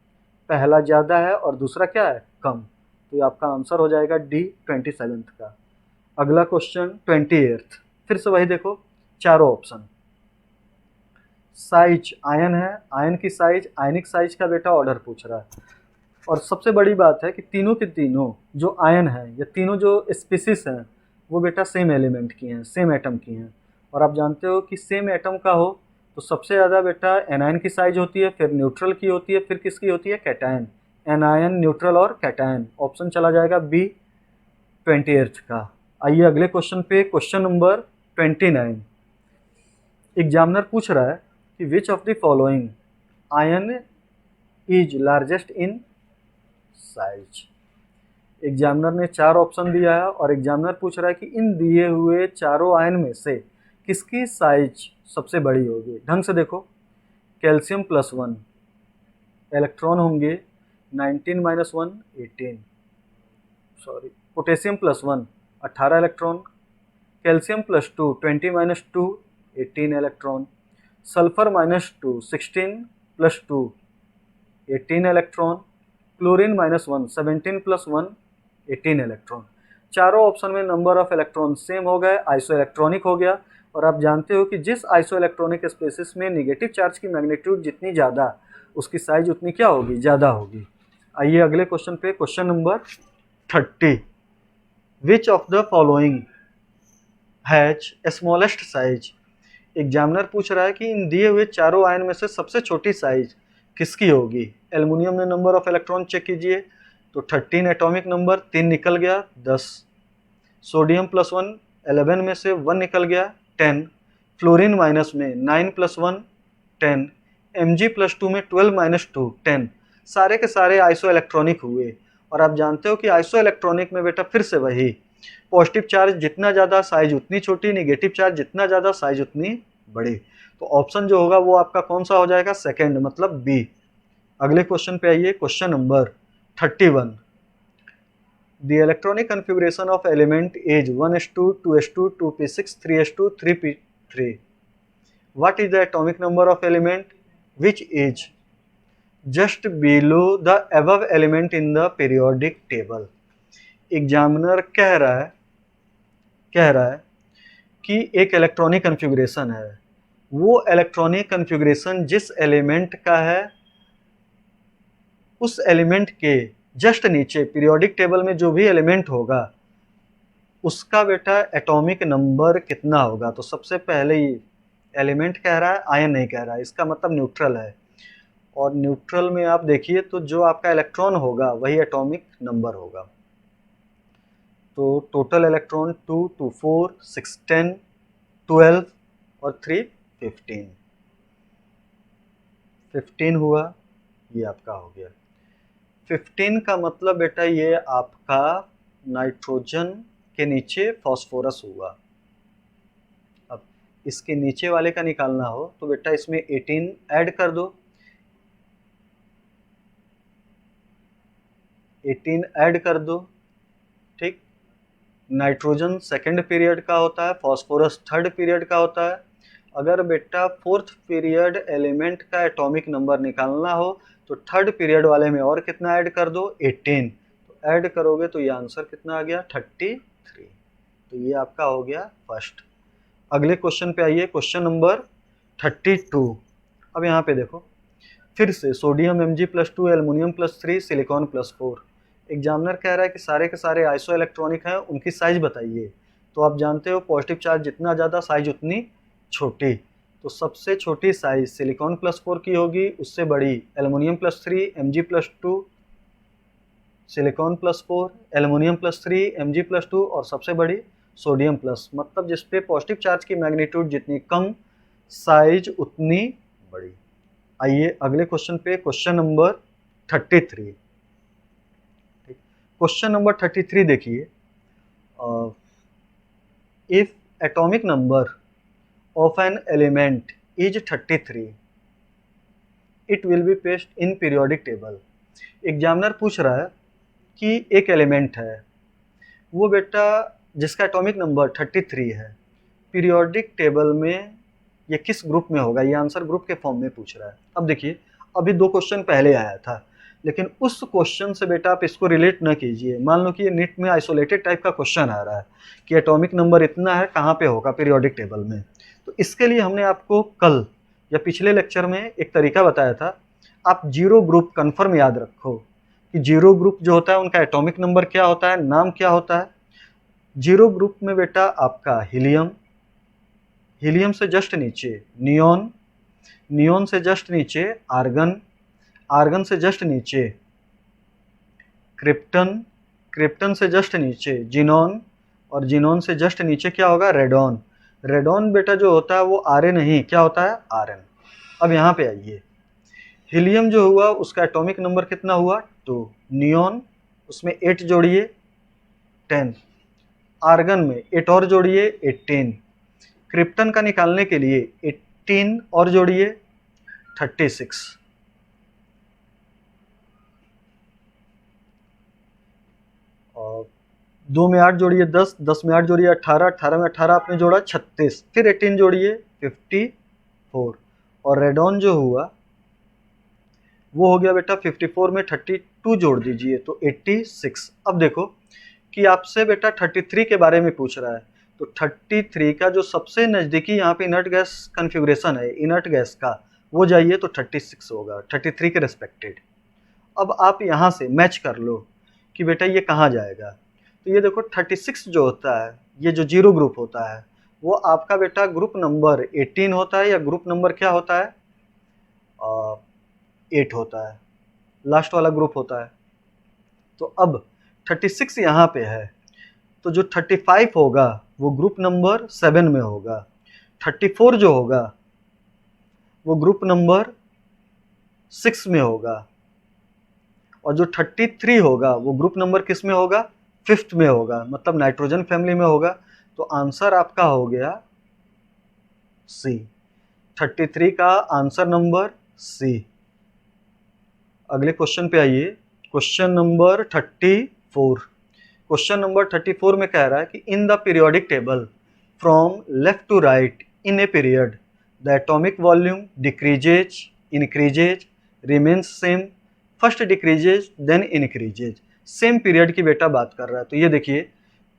पहला ज़्यादा है और दूसरा क्या है? कम। तो ये आपका आंसर हो जाएगा डी 27th का। अगला क्वेश्चन 28th। फिर से वही देखो, चारों ऑप्शन। साइज आयन है, आयन की साइज, आयनिक साइज का बेटा ऑर्डर पूछ रहा है। और सबसे बड़ी बात है कि तीनों के तीनों जो आयन हैं या तीनों जो स्पीसीज हैं वो बेटा सेम एलिमेंट की हैं, सेम एटम की हैं। और आप जानते हो कि सेम एटम का हो तो सबसे ज़्यादा बेटा एनायन की साइज होती है, फिर न्यूट्रल की होती है, फिर किसकी होती है? कैटायन। एनायन, न्यूट्रल और कैटायन। ऑप्शन चला जाएगा बी 28th का। आइए अगले क्वेश्चन पे, क्वेश्चन नंबर 29। एग्जामिनर पूछ रहा है कि विच of the following ion is largest in size. Examiner ने चार ऑप्शन दिया है और एग्जामिनर पूछ रहा है कि इन दिए हुए चारों आयन में से किसकी साइज सबसे बड़ी होगी। ढंग से देखो, कैल्शियम +1 इलेक्ट्रॉन होंगे 19 - 1 18, sorry, potassium +1 18 electron, calcium +2 20 - 2 18 electron, sulphur -2 16 + 2 18 electron, chlorine -1 17 + 1 18 electron. चारों ऑप्शन में नंबर ऑफ इलेक्ट्रॉन सेम हो गए, आइसो इलेक्ट्रॉनिक हो गया। और आप जानते हो कि जिस आइसो इलेक्ट्रॉनिक स्पेसिस में निगेटिव चार्ज की मैग्नीट्यूड जितनी ज़्यादा, उसकी साइज उतनी क्या होगी? ज़्यादा होगी। आइए अगले क्वेश्चन पे, question number 30। Which of the following has smallest size. Examiner पूछ रहा है कि इन दिए हुए चारों आयन में से सबसे छोटी साइज किसकी होगी। एल्युमिनियम में नंबर ऑफ इलेक्ट्रॉन चेक कीजिए तो 13 एटॉमिक नंबर, 3 निकल गया 10। सोडियम +1 11 में से 1 निकल गया 10। फ्लोरीन माइनस में 9 + 1 10। Mg+2 में 12 - 2 10। सारे के सारे आइसो इलेक्ट्रॉनिक हुए। और आप जानते हो कि आइसो इलेक्ट्रॉनिक में बेटा फिर से वही, पॉजिटिव चार्ज जितना ज़्यादा साइज उतनी छोटी, नेगेटिव चार्ज जितना ज़्यादा साइज उतनी बड़ी। तो ऑप्शन जो होगा वो आपका कौन सा हो जाएगा? सेकंड, मतलब बी। अगले क्वेश्चन पे आइए, question number 31। The electronic configuration of element is 1s2 2s2 2p6 3s2 3p3। What is the atomic number of element which is just below the above element in the periodic table. Examiner कह रहा है कि एक electronic configuration है, वो electronic configuration जिस element का है उस एलिमेंट के जस्ट नीचे पीरियोडिक टेबल में जो भी एलिमेंट होगा उसका बेटा एटॉमिक नंबर कितना होगा। तो सबसे पहले ही एलिमेंट कह रहा है, आयन नहीं कह रहा है, इसका मतलब न्यूट्रल है। और न्यूट्रल में आप देखिए तो जो आपका इलेक्ट्रॉन होगा वही एटॉमिक नंबर होगा। तो टोटल इलेक्ट्रॉन 2 2 4 6 10 12 और 3 15 15 हुआ, ये आपका हो गया। 15 का मतलब बेटा ये आपका नाइट्रोजन के नीचे फॉस्फोरस हुआ। अब इसके नीचे वाले का निकालना हो तो बेटा इसमें 18 ऐड कर दो, 18 ऐड कर दो, ठीक। नाइट्रोजन सेकंड पीरियड का होता है, फॉस्फोरस थर्ड पीरियड का होता है। अगर बेटा फोर्थ पीरियड एलिमेंट का एटॉमिक नंबर निकालना हो तो थर्ड पीरियड वाले में और कितना ऐड कर दो? 18। तो ऐड करोगे तो ये आंसर कितना आ गया? 33। तो ये आपका हो गया फर्स्ट। अगले क्वेश्चन पे आइए, क्वेश्चन नंबर 32। अब यहाँ पे देखो, फिर से sodium Mg+2, aluminium +3, silicon +4। Examiner कह रहा है कि सारे के सारे आइसो इलेक्ट्रॉनिक हैं, उनकी साइज बताइए। तो आप जानते हो पॉजिटिव चार्ज जितना ज़्यादा साइज उतनी छोटी। तो सबसे छोटी साइज सिलिकॉन +4 की होगी, उससे बड़ी aluminium +3, Mg+2, silicon +4, aluminium +3, Mg+2 और सबसे बड़ी सोडियम प्लस। मतलब जिस पे पॉजिटिव चार्ज की मैग्नीट्यूड जितनी कम, साइज उतनी बड़ी। आइए अगले क्वेश्चन पे, क्वेश्चन नंबर 33। क्वेश्चन नंबर 33 देखिए, if atomic number of an element is 33, it will be paste in periodic table. Examiner पूछ रहा है कि एक एलिमेंट है, वो बेटा जिसका एटॉमिक नंबर 33 है, पीरियोडिक टेबल में ये किस ग्रुप में होगा, ये आंसर ग्रुप के फॉर्म में पूछ रहा है। अब देखिए, अभी 2 क्वेश्चन पहले आया था, लेकिन उस क्वेश्चन से बेटा आप इसको रिलेट न कीजिए। मान लो कि ये नीट में आइसोलेटेड टाइप का क्वेश्चन आ रहा है कि एटॉमिक नंबर इतना है, कहाँ पे होगा पीरियोडिक टेबल में। तो इसके लिए हमने आपको कल या पिछले लेक्चर में एक तरीका बताया था। आप जीरो ग्रुप कन्फर्म याद रखो कि जीरो ग्रुप जो होता है उनका एटॉमिक नंबर क्या होता है, नाम क्या होता है। जीरो ग्रुप में बेटा आपका हीलियम, हीलियम से जस्ट नीचे नियॉन, नियॉन से जस्ट नीचे आर्गन, आर्गन से जस्ट नीचे क्रिप्टन, क्रिप्टन से जस्ट नीचे जिनॉन, और जिनॉन से जस्ट नीचे क्या होगा, रेडॉन। रेडॉन बेटा जो होता है वो आर नहीं, क्या होता है, आर एन। अब यहाँ पे आइए, हीलियम जो हुआ उसका एटॉमिक नंबर कितना हुआ, 2। नियॉन उसमें 8 जोड़िए 10, आर्गन में 8 और जोड़िए 18, क्रिप्टन का निकालने के लिए 18 और जोड़िए 36, और 2 में 8 जोड़िए 10, 10 में 8 जोड़िए 18, 18 में 18 आपने जोड़ा 36, फिर 18 जोड़िए 54, और रेडॉन जो हुआ वो हो गया बेटा 54 में 32 जोड़ दीजिए तो 86। अब देखो कि आपसे बेटा 33 के बारे में पूछ रहा है, तो 33 का जो सबसे नज़दीकी यहाँ पे इनर्ट गैस कन्फिग्रेशन है, इनर्ट गैस का, वो जाइए तो 36 होगा 33 के रेस्पेक्टेड। अब आप यहाँ से मैच कर लो कि बेटा ये कहाँ जाएगा। तो ये देखो 36 जो होता है, ये जो जीरो ग्रुप होता है, वो आपका बेटा ग्रुप नंबर 18 होता है, या ग्रुप नंबर क्या होता है, 8 होता है, लास्ट वाला ग्रुप होता है। तो अब 36 यहाँ पे है, तो जो 35 होगा वो ग्रुप नंबर 7 में होगा, 34 जो होगा वो ग्रुप नंबर 6 में होगा, और जो 33 होगा वो ग्रुप नंबर किस में होगा, 5th में होगा, मतलब नाइट्रोजन फैमिली में होगा। तो आंसर आपका हो गया सी, 33 का आंसर नंबर सी। अगले क्वेश्चन पे आइए, क्वेश्चन नंबर 34। क्वेश्चन नंबर 34 में कह रहा है कि in the periodic table from left to right in a period the atomic volume decreases, increases, remains same, first decreases then increases. Same period की बेटा बात कर रहा है। तो ये देखिए,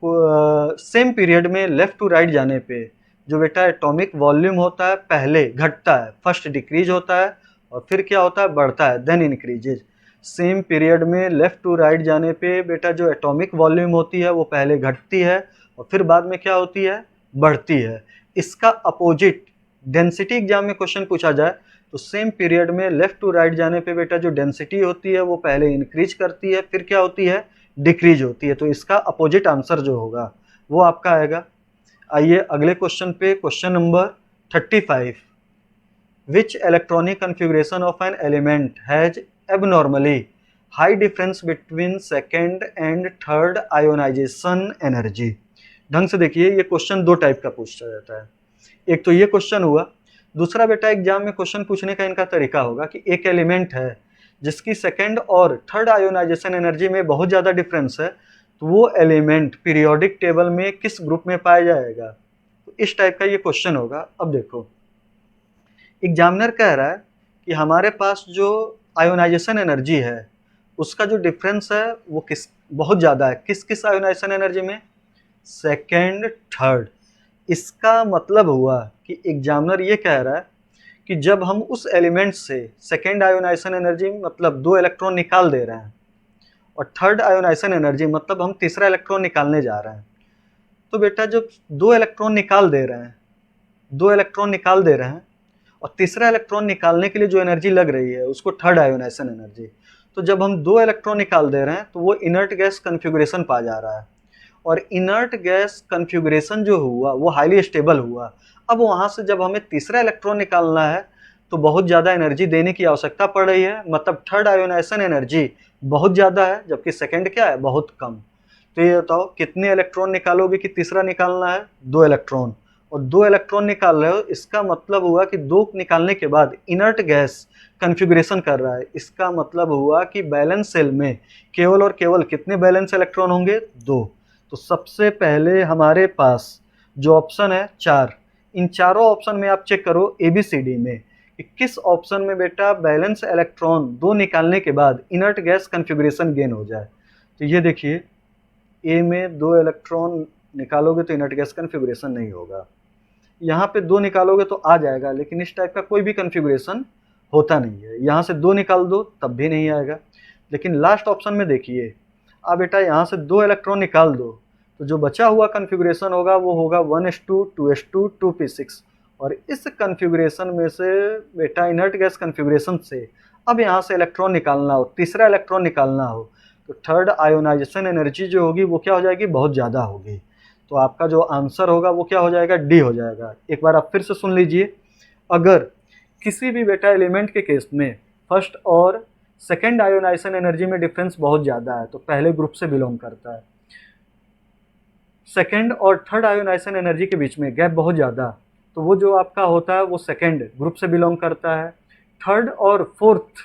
सेम पीरियड में लेफ्ट टू राइट जाने पे जो बेटा एटॉमिक वॉल्यूम होता है पहले घटता है, फर्स्ट डिक्रीज होता है, और फिर क्या होता है, बढ़ता है, देन इंक्रीजेज। सेम पीरियड में लेफ्ट टू राइट जाने पे बेटा जो एटॉमिक वॉल्यूम होती है वो पहले घटती है और फिर बाद में क्या होती है, बढ़ती है। इसका अपोजिट डेंसिटी एग्जाम में क्वेश्चन पूछा जाए तो सेम पीरियड में लेफ्ट टू राइट जाने पे बेटा जो डेंसिटी होती है वो पहले इंक्रीज करती है, फिर क्या होती है, डिक्रीज होती है। तो इसका अपोजिट आंसर जो होगा वो आपका आएगा। आइए अगले क्वेश्चन पे, question number 35। Which electronic configuration of an element has abnormally high difference between second and third ionization energy? ढंग से देखिए, ये क्वेश्चन 2 टाइप का पूछा जाता है। एक तो ये क्वेश्चन हुआ, दूसरा बेटा एग्जाम में क्वेश्चन पूछने का इनका तरीका होगा कि एक एलिमेंट है जिसकी सेकेंड और थर्ड आयोनाइजेशन एनर्जी में बहुत ज़्यादा डिफरेंस है, तो वो एलिमेंट पीरियोडिक टेबल में किस ग्रुप में पाया जाएगा। तो इस टाइप का ये क्वेश्चन होगा। अब देखो, एग्जामिनर कह रहा है कि हमारे पास जो आयोनाइजेशन एनर्जी है उसका जो डिफरेंस है वो किस बहुत ज़्यादा है, किस किस आयोनाइजेशन एनर्जी में, सेकेंड थर्ड। इसका मतलब हुआ कि एग्जामिनर ये कह रहा है कि जब हम उस एलिमेंट से सेकेंड आयोनाइजेशन एनर्जी मतलब 2 इलेक्ट्रॉन निकाल दे रहे हैं और थर्ड आयोनाइजेशन एनर्जी मतलब हम तीसरा इलेक्ट्रॉन निकालने जा रहे हैं, तो बेटा जब 2 इलेक्ट्रॉन निकाल दे रहे हैं, 2 इलेक्ट्रॉन निकाल दे रहे हैं और तीसरा इलेक्ट्रॉन निकालने के लिए जो एनर्जी लग रही है उसको थर्ड आयोनाइजेशन एनर्जी, तो जब हम 2 इलेक्ट्रॉन निकाल दे रहे हैं तो वो इनर्ट गैस कन्फिगरेशन पा जा रहा है और इनर्ट गैस कन्फिगरेशन जो हुआ वो हाईली स्टेबल हुआ। अब वहाँ से जब हमें तीसरा इलेक्ट्रॉन निकालना है तो बहुत ज़्यादा एनर्जी देने की आवश्यकता पड़ रही है, मतलब थर्ड आयोनाइजेशन एनर्जी बहुत ज़्यादा है जबकि सेकेंड क्या है, बहुत कम। तो ये बताओ कितने इलेक्ट्रॉन निकालोगे कि तीसरा निकालना है, 2 इलेक्ट्रॉन, और 2 इलेक्ट्रॉन निकाल रहे हो, इसका मतलब हुआ कि 2 निकालने के बाद इनर्ट गैस कन्फिगरेशन कर रहा है। इसका मतलब हुआ कि बैलेंस सेल में केवल और केवल कितने बैलेंस इलेक्ट्रॉन होंगे, 2। तो सबसे पहले हमारे पास जो ऑप्शन है 4, इन चारों ऑप्शन में आप चेक करो ABCD में कि किस ऑप्शन में बेटा बैलेंस इलेक्ट्रॉन 2 निकालने के बाद इनर्ट गैस कन्फिगरेशन गेन हो जाए। तो ये देखिए ए में 2 इलेक्ट्रॉन निकालोगे तो इनर्ट गैस कन्फिगरेशन नहीं होगा, यहाँ पे 2 निकालोगे तो आ जाएगा, लेकिन इस टाइप का कोई भी कन्फिगरेशन होता नहीं है। यहाँ से 2 निकाल दो तब भी नहीं आएगा। लेकिन लास्ट ऑप्शन में देखिए, अब बेटा यहाँ से 2 इलेक्ट्रॉन निकाल दो तो जो बचा हुआ कन्फिगरेशन होगा वो होगा 1s2 2s2 2p6, और इस कन्फिगरेशन में से बेटा इनर्ट गैस कन्फिगरेशन से अब यहाँ से इलेक्ट्रॉन निकालना हो, तीसरा इलेक्ट्रॉन निकालना हो, तो थर्ड आयोनाइजेशन एनर्जी जो होगी वो क्या हो जाएगी, बहुत ज़्यादा होगी। तो आपका जो आंसर होगा वो क्या हो जाएगा, डी हो जाएगा। एक बार आप फिर से सुन लीजिए, अगर किसी भी बेटा एलिमेंट के केस में फर्स्ट और सेकेंड आयोनाइजेशन एनर्जी में डिफरेंस बहुत ज़्यादा है तो पहले ग्रुप से बिलोंग करता है। सेकेंड और थर्ड आयोनाइजेशन एनर्जी के बीच में गैप बहुत ज़्यादा, तो वो जो आपका होता है वो सेकेंड ग्रुप से बिलोंग करता है। थर्ड और फोर्थ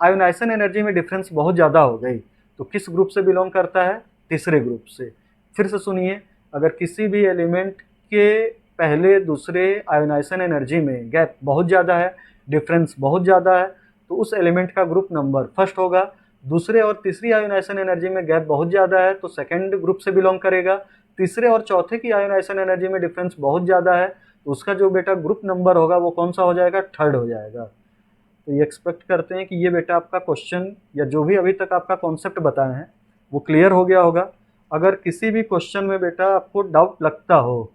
आयोनाइजेशन एनर्जी में डिफरेंस बहुत ज़्यादा हो गई तो किस ग्रुप से बिलोंग करता है, तीसरे ग्रुप से। फिर से सुनिए, अगर किसी भी एलिमेंट के पहले दूसरे आयोनाइजेशन एनर्जी में गैप बहुत ज़्यादा है, डिफरेंस बहुत ज़्यादा है, तो उस एलिमेंट का ग्रुप नंबर फर्स्ट होगा। दूसरे और तीसरी आयोनाइजेशन एनर्जी में गैप बहुत ज़्यादा है तो सेकंड ग्रुप से बिलोंग करेगा। तीसरे और चौथे की आयोनाइजेशन एनर्जी में डिफरेंस बहुत ज़्यादा है तो उसका जो बेटा ग्रुप नंबर होगा वो कौन सा हो जाएगा, थर्ड हो जाएगा। तो ये एक्सपेक्ट करते हैं कि ये बेटा आपका क्वेश्चन या जो भी अभी तक आपका कॉन्सेप्ट बताए हैं वो क्लियर हो गया होगा। अगर किसी भी क्वेश्चन में बेटा आपको डाउट लगता हो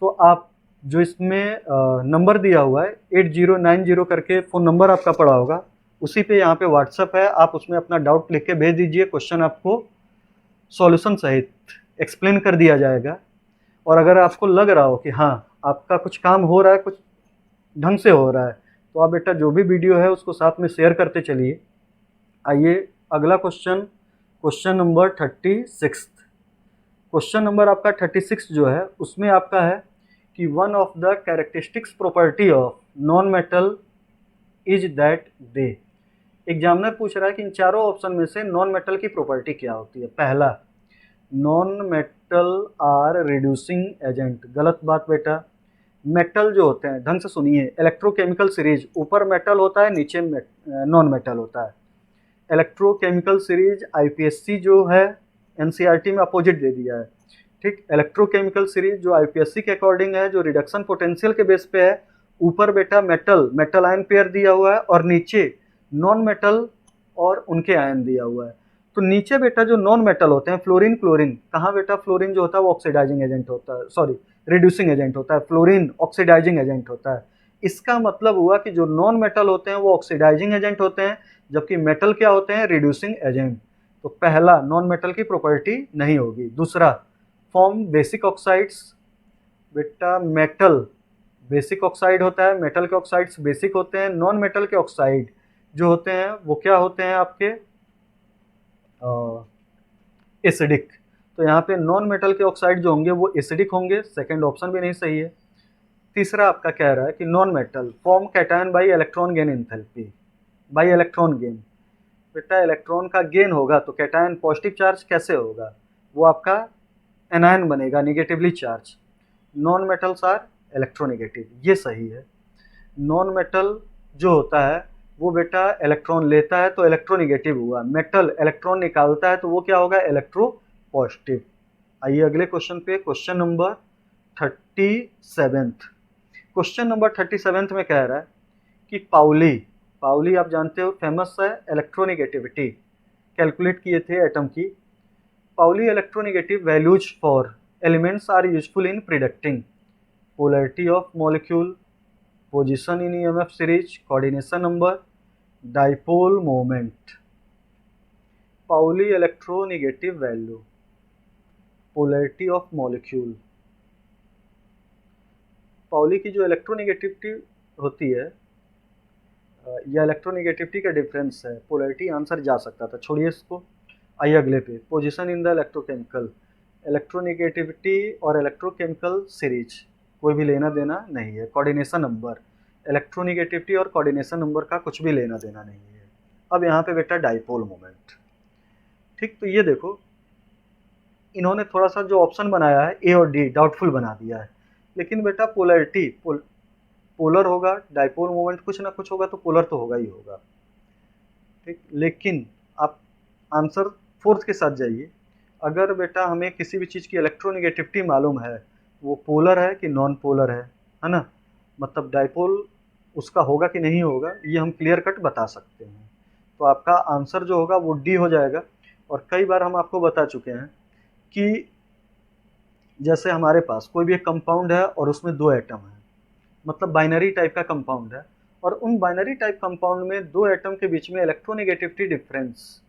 तो आप जो इसमें नंबर दिया हुआ है 8090 करके फ़ोन नंबर आपका पड़ा होगा, उसी पे यहाँ पे व्हाट्सअप है, आप उसमें अपना डाउट लिख के भेज दीजिए, क्वेश्चन आपको सॉल्यूशन सहित एक्सप्लेन कर दिया जाएगा। और अगर आपको लग रहा हो कि हाँ आपका कुछ काम हो रहा है, कुछ ढंग से हो रहा है, तो आप बेटा जो भी वीडियो है उसको साथ में शेयर करते चलिए। आइए अगला question, question number 36। Question number आपका 36 जो है उसमें आपका है कि one of the characteristics property of non metal is that they. Examiner पूछ रहा है कि इन चारों ऑप्शन में से नॉन मेटल की प्रॉपर्टी क्या होती है। पहला, non metal are reducing agent. गलत बात बेटा, मेटल जो होते हैं, ढंग से सुनिए, इलेक्ट्रोकेमिकल सीरीज ऊपर मेटल होता है, नीचे नॉन मेटल होता है। इलेक्ट्रोकेमिकल सीरीज आईपीएससी जो है एनसीईआरटी में अपोजिट दे दिया है, ठीक। इलेक्ट्रोकेमिकल सीरीज जो आईपीएससी के अकॉर्डिंग है, जो रिडक्शन पोटेंशियल के बेस पे है, ऊपर बेटा मेटल आयन पेयर दिया हुआ है और नीचे नॉन मेटल और उनके आयन दिया हुआ है। तो नीचे बेटा जो नॉन मेटल होते हैं, फ्लोरीन क्लोरीन, कहाँ बेटा फ्लोरीन जो होता है वो ऑक्सीडाइजिंग एजेंट होता है, सॉरी रिड्यूसिंग एजेंट होता है, फ्लोरीन ऑक्सीडाइजिंग एजेंट होता है। इसका मतलब हुआ कि जो नॉन मेटल होते हैं वो ऑक्सीडाइजिंग एजेंट होते हैं, जबकि मेटल क्या होते हैं, रिड्यूसिंग एजेंट। तो पहला, नॉन मेटल की प्रॉपर्टी नहीं होगी। दूसरा, फॉर्म बेसिक ऑक्साइड्स। बेटा मेटल बेसिक ऑक्साइड होता है, मेटल के ऑक्साइड्स बेसिक होते हैं। नॉन मेटल के ऑक्साइड जो होते हैं वो क्या होते हैं आपके, एसिडिक। तो यहाँ पे नॉन मेटल के ऑक्साइड जो होंगे वो एसिडिक होंगे, सेकंड ऑप्शन भी नहीं सही है। तीसरा आपका कह रहा है कि non metal form cation by electron gain enthalpy, by electron gain. बेटा इलेक्ट्रॉन का गेन होगा तो कैटायन पॉजिटिव चार्ज कैसे होगा, वो आपका एनायन बनेगा, negatively charge. Non metals are electronegative, ये सही है। नॉन मेटल जो होता है वो बेटा इलेक्ट्रॉन लेता है तो इलेक्ट्रोनेगेटिव हुआ, मेटल इलेक्ट्रॉन निकालता है तो वो क्या होगा, इलेक्ट्रो पॉजिटिव। आइए अगले क्वेश्चन पे, क्वेश्चन नंबर 37। क्वेश्चन नंबर 37 में कह रहा है कि पाउली, पाउली आप जानते हो फेमस है इलेक्ट्रोनेगेटिविटी कैलकुलेट किए थे एटम की। Pauli electronegative values for elements are useful in predicting polarity of molecule, position in EMF series, coordination number, dipole moment. Pauli electronegative value, polarity of molecule. Pauli की जो electronegativity होती है या electronegativity का difference है, polarity answer जा सकता था, छोड़िए इसको, आइए अगले पे। Position in the electrochemical, electronegativity और इलेक्ट्रोकेमिकल सीरीज कोई भी लेना देना नहीं है। कोऑर्डिनेशन नंबर, इलेक्ट्रोनेगेटिविटी और कोऑर्डिनेशन नंबर का कुछ भी लेना देना नहीं है। अब यहाँ पे बेटा डाइपोल मोमेंट, ठीक, तो ये देखो इन्होंने थोड़ा सा जो ऑप्शन बनाया है ए और डी डाउटफुल बना दिया है, लेकिन बेटा पोलैरिटी पोलर होगा, डाइपोल मोमेंट कुछ ना कुछ होगा तो पोलर तो होगा ही होगा, ठीक। लेकिन आप आंसर फोर्थ के साथ जाइए। अगर बेटा हमें किसी भी चीज़ की इलेक्ट्रोनेगेटिविटी मालूम है वो पोलर है कि नॉन पोलर है ना, मतलब डाइपोल उसका होगा कि नहीं होगा ये हम क्लियर कट बता सकते हैं। तो आपका आंसर जो होगा वो डी हो जाएगा। और कई बार हम आपको बता चुके हैं कि जैसे हमारे पास कोई भी एक कंपाउंड है और उसमें दो एटम है, मतलब बाइनरी टाइप का कंपाउंड है, और उन बाइनरी टाइप कंपाउंड में दो एटम के बीच में इलेक्ट्रोनेगेटिविटी डिफरेंस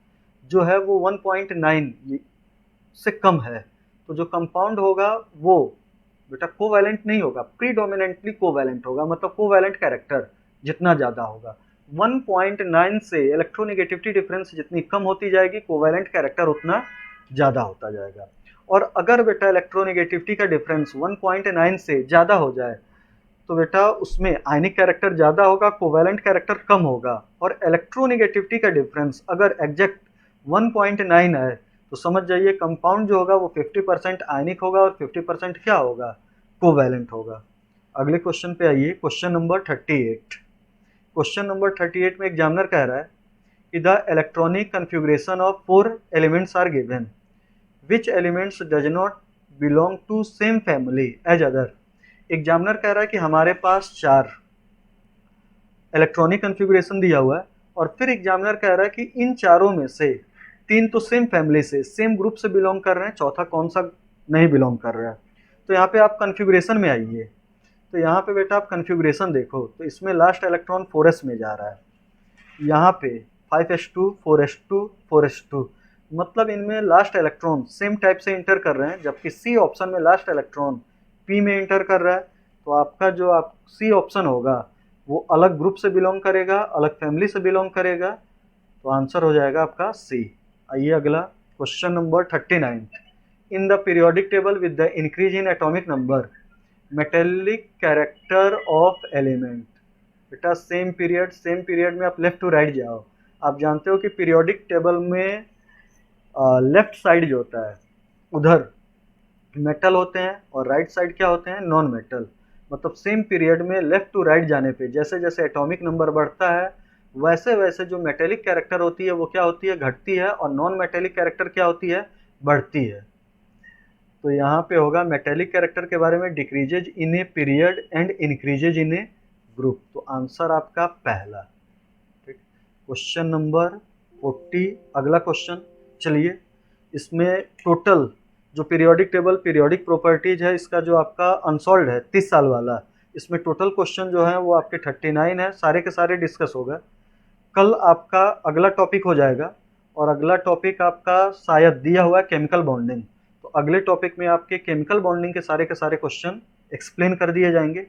जो है वो 1.9 से कम है, तो जो कंपाउंड होगा वो बेटा कोवैलेंट नहीं होगा, प्रीडोमिनेंटली कोवैलेंट होगा, मतलब कोवैलेंट कैरेक्टर जितना ज़्यादा होगा 1.9 से इलेक्ट्रोनेगेटिविटी डिफरेंस जितनी कम होती जाएगी कोवैलेंट कैरेक्टर उतना ज़्यादा होता जाएगा। और अगर बेटा इलेक्ट्रोनेगेटिविटी का डिफरेंस 1.9 से ज़्यादा हो जाए तो बेटा उसमें आयनिक कैरेक्टर ज़्यादा होगा, कोवैलेंट कैरेक्टर कम होगा। और इलेक्ट्रोनेगेटिविटी का डिफरेंस अगर एग्जैक्ट 1.9 है तो समझ जाइए कंपाउंड जो होगा वो 50% आयनिक होगा और 50% क्या होगा, कोवैलेंट होगा। अगले क्वेश्चन पे आइए, क्वेश्चन नंबर 38। क्वेश्चन नंबर 38 में एग्जामिनर कह रहा है कि the electronic configuration of 4 elements are given, which elements does not belong to same family as other. Examiner कह रहा है कि हमारे पास 4 इलेक्ट्रॉनिक कन्फिगरेशन दिया हुआ है और फिर एग्जामिनर कह रहा है कि इन चारों में से 3 तो सेम फैमिली से सेम ग्रुप से बिलोंग कर रहे हैं, चौथा कौन सा नहीं बिलोंग कर रहा है। तो यहाँ पे आप कन्फिगरेशन में आइए, तो यहाँ पे बेटा आप कन्फिगरेशन देखो तो इसमें लास्ट इलेक्ट्रॉन 4s में जा रहा है, यहाँ पे 5s2 4s2 4s2, मतलब इनमें लास्ट इलेक्ट्रॉन सेम टाइप से इंटर कर रहे हैं, जबकि सी ऑप्शन में लास्ट इलेक्ट्रॉन पी में इंटर कर रहा है। तो आपका जो आप सी ऑप्शन होगा वो अलग ग्रुप से बिलोंग करेगा, अलग फैमिली से बिलोंग करेगा, तो आंसर हो जाएगा आपका सी। आइए अगला question number 39। In the periodic table with the increase in atomic number metallic character of element, बेटा सेम पीरियड में आप लेफ्ट टू राइट जाओ। आप जानते हो कि पीरियोडिक टेबल में लेफ्ट साइड जो होता है उधर मेटल होते हैं और राइट साइड क्या होते हैं, नॉन मेटल। मतलब सेम पीरियड में लेफ्ट टू राइट जाने पे जैसे जैसे एटॉमिक नंबर बढ़ता है वैसे वैसे जो मेटेलिक कैरेक्टर होती है वो क्या होती है, घटती है, और नॉन मेटेलिक कैरेक्टर क्या होती है, बढ़ती है। तो यहाँ पे होगा मेटेलिक कैरेक्टर के बारे में, decreases in a period and increases in A group. तो आंसर आपका पहला, ठीक। क्वेश्चन नंबर 40 अगला क्वेश्चन। चलिए इसमें टोटल जो पीरियोडिक टेबल पीरियोडिक प्रॉपर्टीज है इसका जो आपका अनसॉल्व्ड है 30 साल वाला, इसमें टोटल क्वेश्चन जो है वो आपके 39 है, सारे के सारे डिस्कस होगा। कल आपका अगला टॉपिक हो जाएगा और अगला टॉपिक आपका शायद दिया हुआ है केमिकल बॉन्डिंग। तो अगले टॉपिक में आपके केमिकल बॉन्डिंग के सारे क्वेश्चन एक्सप्लेन कर दिए जाएंगे।